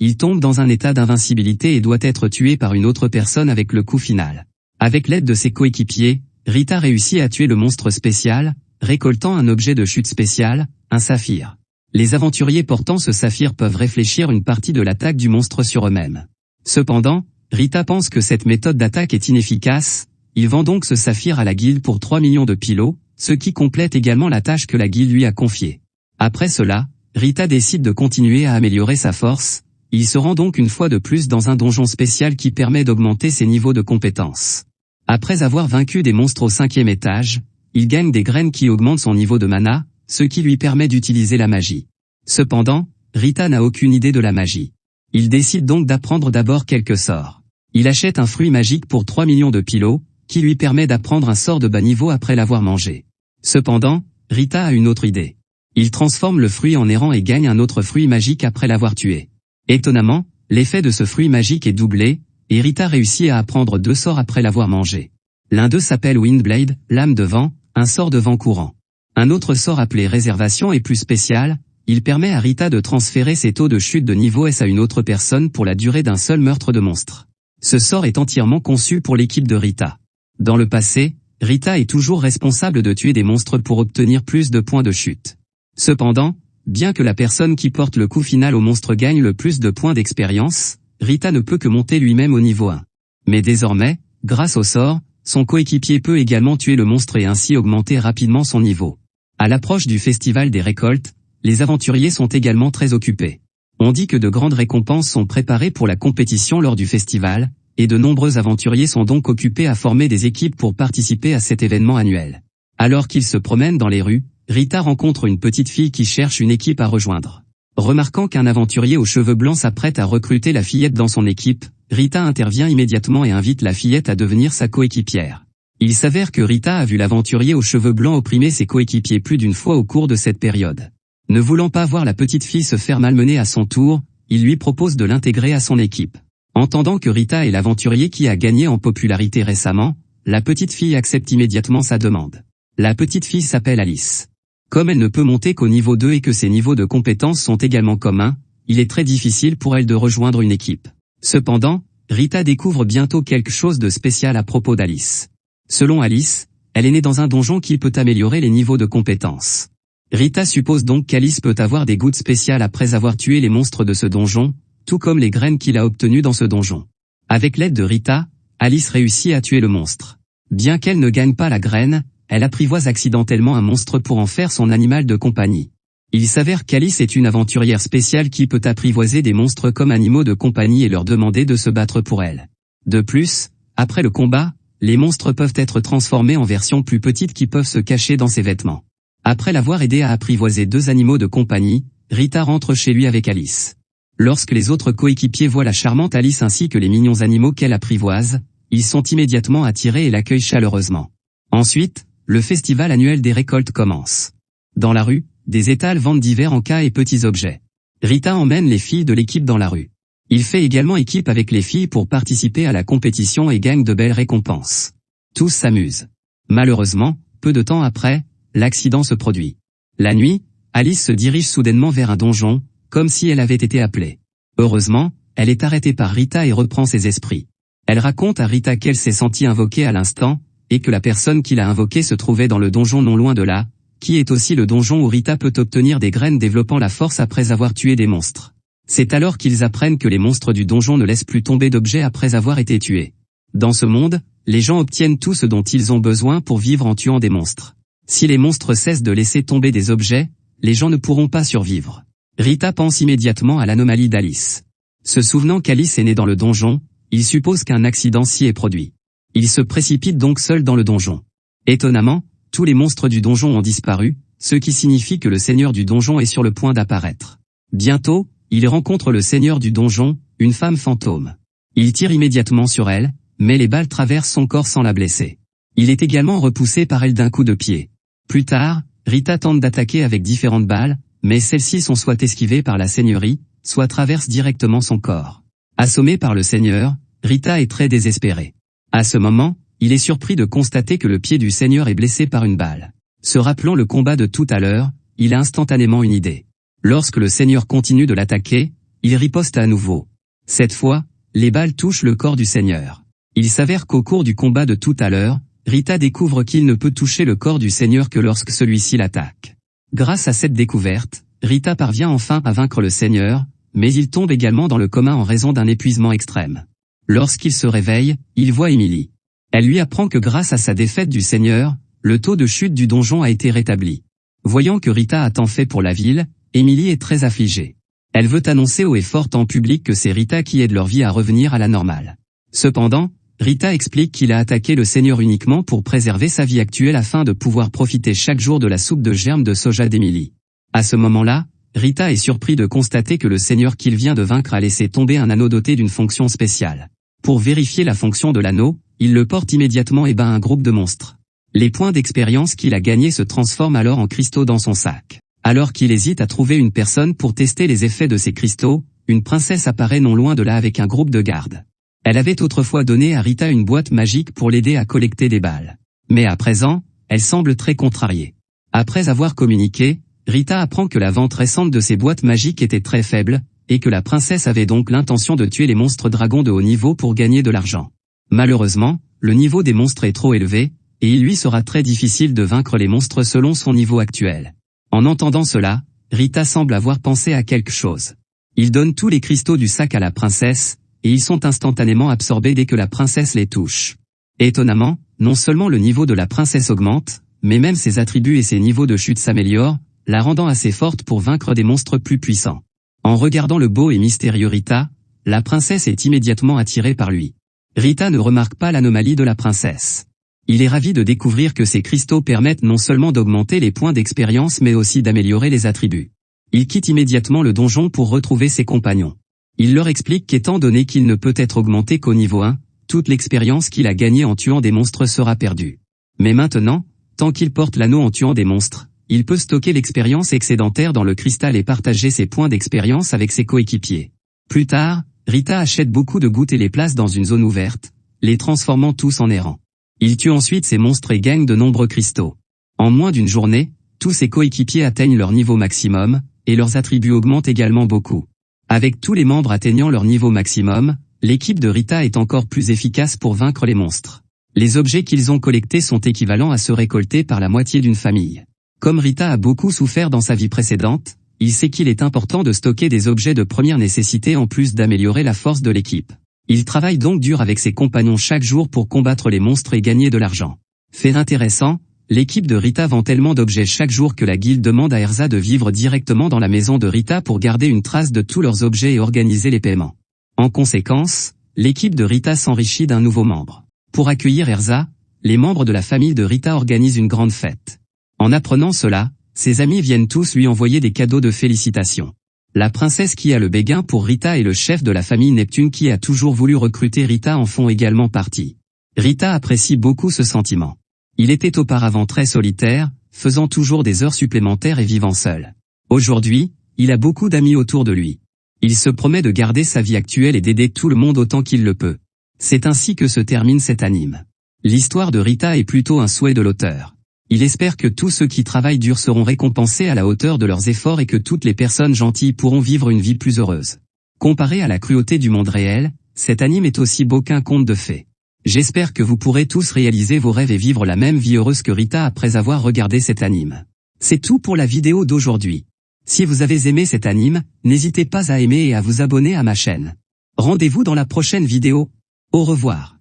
il tombe dans un état d'invincibilité et doit être tué par une autre personne avec le coup final. Avec l'aide de ses coéquipiers, Rita réussit à tuer le monstre spécial, récoltant un objet de chute spécial, un saphir. Les aventuriers portant ce saphir peuvent réfléchir une partie de l'attaque du monstre sur eux-mêmes. Cependant, Rita pense que cette méthode d'attaque est inefficace, il vend donc ce saphir à la guilde pour 3 millions de pilots, ce qui complète également la tâche que la guilde lui a confiée. Après cela, Rita décide de continuer à améliorer sa force, il se rend donc une fois de plus dans un donjon spécial qui permet d'augmenter ses niveaux de compétences. Après avoir vaincu des monstres au 5e étage, il gagne des graines qui augmentent son niveau de mana, ce qui lui permet d'utiliser la magie. Cependant, Rita n'a aucune idée de la magie. Il décide donc d'apprendre d'abord quelques sorts. Il achète un fruit magique pour 3 millions de pilots, qui lui permet d'apprendre un sort de bas niveau après l'avoir mangé. Cependant, Rita a une autre idée. Il transforme le fruit en errant et gagne un autre fruit magique après l'avoir tué. Étonnamment, l'effet de ce fruit magique est doublé, et Rita réussit à apprendre 2 sorts après l'avoir mangé. L'un d'eux s'appelle Windblade, lame de vent, un sort de vent courant. Un autre sort appelé Réservation est plus spécial, il permet à Rita de transférer ses taux de chute de niveau S à une autre personne pour la durée d'un seul meurtre de monstre. Ce sort est entièrement conçu pour l'équipe de Rita. Dans le passé, Rita est toujours responsable de tuer des monstres pour obtenir plus de points de chute. Cependant, bien que la personne qui porte le coup final au monstre gagne le plus de points d'expérience, Rita ne peut que monter lui-même au niveau 1. Mais désormais, grâce au sort, son coéquipier peut également tuer le monstre et ainsi augmenter rapidement son niveau. À l'approche du festival des récoltes, les aventuriers sont également très occupés. On dit que de grandes récompenses sont préparées pour la compétition lors du festival, et de nombreux aventuriers sont donc occupés à former des équipes pour participer à cet événement annuel. Alors qu'ils se promènent dans les rues, Rita rencontre une petite fille qui cherche une équipe à rejoindre. Remarquant qu'un aventurier aux cheveux blancs s'apprête à recruter la fillette dans son équipe, Rita intervient immédiatement et invite la fillette à devenir sa coéquipière. Il s'avère que Rita a vu l'aventurier aux cheveux blancs opprimer ses coéquipiers plus d'une fois au cours de cette période. Ne voulant pas voir la petite fille se faire malmener à son tour, il lui propose de l'intégrer à son équipe. Entendant que Rita est l'aventurier qui a gagné en popularité récemment, la petite fille accepte immédiatement sa demande. La petite fille s'appelle Alice. Comme elle ne peut monter qu'au niveau 2 et que ses niveaux de compétences sont également communs, il est très difficile pour elle de rejoindre une équipe. Cependant, Rita découvre bientôt quelque chose de spécial à propos d'Alice. Selon Alice, elle est née dans un donjon qui peut améliorer les niveaux de compétences. Rita suppose donc qu'Alice peut avoir des gouttes spéciales après avoir tué les monstres de ce donjon, tout comme les graines qu'il a obtenues dans ce donjon. Avec l'aide de Rita, Alice réussit à tuer le monstre. Bien qu'elle ne gagne pas la graine, elle apprivoise accidentellement un monstre pour en faire son animal de compagnie. Il s'avère qu'Alice est une aventurière spéciale qui peut apprivoiser des monstres comme animaux de compagnie et leur demander de se battre pour elle. De plus, après le combat, les monstres peuvent être transformés en versions plus petites qui peuvent se cacher dans ses vêtements. Après l'avoir aidé à apprivoiser 2 animaux de compagnie, Rita rentre chez lui avec Alice. Lorsque les autres coéquipiers voient la charmante Alice ainsi que les mignons animaux qu'elle apprivoise, ils sont immédiatement attirés et l'accueillent chaleureusement. Ensuite, le festival annuel des récoltes commence. Dans la rue, des étals vendent divers encas et petits objets. Rita emmène les filles de l'équipe dans la rue. Il fait également équipe avec les filles pour participer à la compétition et gagne de belles récompenses. Tous s'amusent. Malheureusement, peu de temps après, l'accident se produit. La nuit, Alice se dirige soudainement vers un donjon, comme si elle avait été appelée. Heureusement, elle est arrêtée par Rita et reprend ses esprits. Elle raconte à Rita qu'elle s'est sentie invoquée à l'instant, et que la personne qui l'a invoquée se trouvait dans le donjon non loin de là, qui est aussi le donjon où Rita peut obtenir des graines développant la force après avoir tué des monstres. C'est alors qu'ils apprennent que les monstres du donjon ne laissent plus tomber d'objets après avoir été tués. Dans ce monde, les gens obtiennent tout ce dont ils ont besoin pour vivre en tuant des monstres. Si les monstres cessent de laisser tomber des objets, les gens ne pourront pas survivre. Rita pense immédiatement à l'anomalie d'Alice. Se souvenant qu'Alice est née dans le donjon, il suppose qu'un accident s'y est produit. Il se précipite donc seul dans le donjon. Étonnamment, tous les monstres du donjon ont disparu, ce qui signifie que le seigneur du donjon est sur le point d'apparaître. Bientôt, il rencontre le seigneur du donjon, une femme fantôme. Il tire immédiatement sur elle, mais les balles traversent son corps sans la blesser. Il est également repoussé par elle d'un coup de pied. Plus tard, Rita tente d'attaquer avec différentes balles, mais celles-ci sont soit esquivées par la seigneurie, soit traversent directement son corps. Assommé par le seigneur, Rita est très désespérée. À ce moment, il est surpris de constater que le pied du seigneur est blessé par une balle. Se rappelant le combat de tout à l'heure, il a instantanément une idée. Lorsque le seigneur continue de l'attaquer, Il riposte à nouveau. Cette fois, les balles touchent le corps du Seigneur. Il s'avère qu'au cours du combat de tout à l'heure, Rita découvre qu'il ne peut toucher le corps du Seigneur que lorsque celui-ci l'attaque. Grâce à cette découverte, Rita parvient enfin à vaincre le Seigneur, mais il tombe également dans le coma en raison d'un épuisement extrême. Lorsqu'il se réveille, il voit Emily. Elle lui apprend que grâce à sa défaite du Seigneur, le taux de chute du donjon a été rétabli. Voyant que Rita a tant fait pour la ville, Emily est très affligée. Elle veut annoncer haut et fort en public que c'est Rita qui aide leur vie à revenir à la normale. Cependant, Rita explique qu'il a attaqué le Seigneur uniquement pour préserver sa vie actuelle afin de pouvoir profiter chaque jour de la soupe de germes de soja d'Emily. À ce moment-là, Rita est surpris de constater que le Seigneur qu'il vient de vaincre a laissé tomber un anneau doté d'une fonction spéciale. Pour vérifier la fonction de l'anneau, il le porte immédiatement et bat un groupe de monstres. Les points d'expérience qu'il a gagnés se transforment alors en cristaux dans son sac. Alors qu'il hésite à trouver une personne pour tester les effets de ces cristaux, une princesse apparaît non loin de là avec un groupe de gardes. Elle avait autrefois donné à Rita une boîte magique pour l'aider à collecter des balles. Mais à présent, elle semble très contrariée. Après avoir communiqué, Rita apprend que la vente récente de ces boîtes magiques était très faible, et que la princesse avait donc l'intention de tuer les monstres dragons de haut niveau pour gagner de l'argent. Malheureusement, le niveau des monstres est trop élevé, et il lui sera très difficile de vaincre les monstres selon son niveau actuel. En entendant cela, Rita semble avoir pensé à quelque chose. Il donne tous les cristaux du sac à la princesse, et ils sont instantanément absorbés dès que la princesse les touche. Étonnamment, non seulement le niveau de la princesse augmente, mais même ses attributs et ses niveaux de chute s'améliorent, la rendant assez forte pour vaincre des monstres plus puissants. En regardant le beau et mystérieux Rita, la princesse est immédiatement attirée par lui. Rita ne remarque pas l'anomalie de la princesse. Il est ravi de découvrir que ces cristaux permettent non seulement d'augmenter les points d'expérience mais aussi d'améliorer les attributs. Il quitte immédiatement le donjon pour retrouver ses compagnons. Il leur explique qu'étant donné qu'il ne peut être augmenté qu'au niveau 1, toute l'expérience qu'il a gagnée en tuant des monstres sera perdue. Mais maintenant, tant qu'il porte l'anneau en tuant des monstres, il peut stocker l'expérience excédentaire dans le cristal et partager ses points d'expérience avec ses coéquipiers. Plus tard, Rita achète beaucoup de gouttes et les place dans une zone ouverte, les transformant tous en errants. Il tue ensuite ces monstres et gagne de nombreux cristaux. En moins d'une journée, tous ses coéquipiers atteignent leur niveau maximum, et leurs attributs augmentent également beaucoup. Avec tous les membres atteignant leur niveau maximum, l'équipe de Rita est encore plus efficace pour vaincre les monstres. Les objets qu'ils ont collectés sont équivalents à ceux récoltés par la moitié d'une famille. Comme Rita a beaucoup souffert dans sa vie précédente, il sait qu'il est important de stocker des objets de première nécessité en plus d'améliorer la force de l'équipe. Il travaille donc dur avec ses compagnons chaque jour pour combattre les monstres et gagner de l'argent. Fait intéressant, l'équipe de Rita vend tellement d'objets chaque jour que la guilde demande à Erza de vivre directement dans la maison de Rita pour garder une trace de tous leurs objets et organiser les paiements. En conséquence, l'équipe de Rita s'enrichit d'un nouveau membre. Pour accueillir Erza, les membres de la famille de Rita organisent une grande fête. En apprenant cela, ses amis viennent tous lui envoyer des cadeaux de félicitations. La princesse qui a le béguin pour Rita et le chef de la famille Neptune qui a toujours voulu recruter Rita en font également partie. Rita apprécie beaucoup ce sentiment. Il était auparavant très solitaire, faisant toujours des heures supplémentaires et vivant seul. Aujourd'hui, il a beaucoup d'amis autour de lui. Il se promet de garder sa vie actuelle et d'aider tout le monde autant qu'il le peut. C'est ainsi que se termine cet anime. L'histoire de Rita est plutôt un souhait de l'auteur. Il espère que tous ceux qui travaillent dur seront récompensés à la hauteur de leurs efforts et que toutes les personnes gentilles pourront vivre une vie plus heureuse. Comparé à la cruauté du monde réel, cet anime est aussi beau qu'un conte de fées. J'espère que vous pourrez tous réaliser vos rêves et vivre la même vie heureuse que Rita après avoir regardé cet anime. C'est tout pour la vidéo d'aujourd'hui. Si vous avez aimé cet anime, n'hésitez pas à aimer et à vous abonner à ma chaîne. Rendez-vous dans la prochaine vidéo. Au revoir.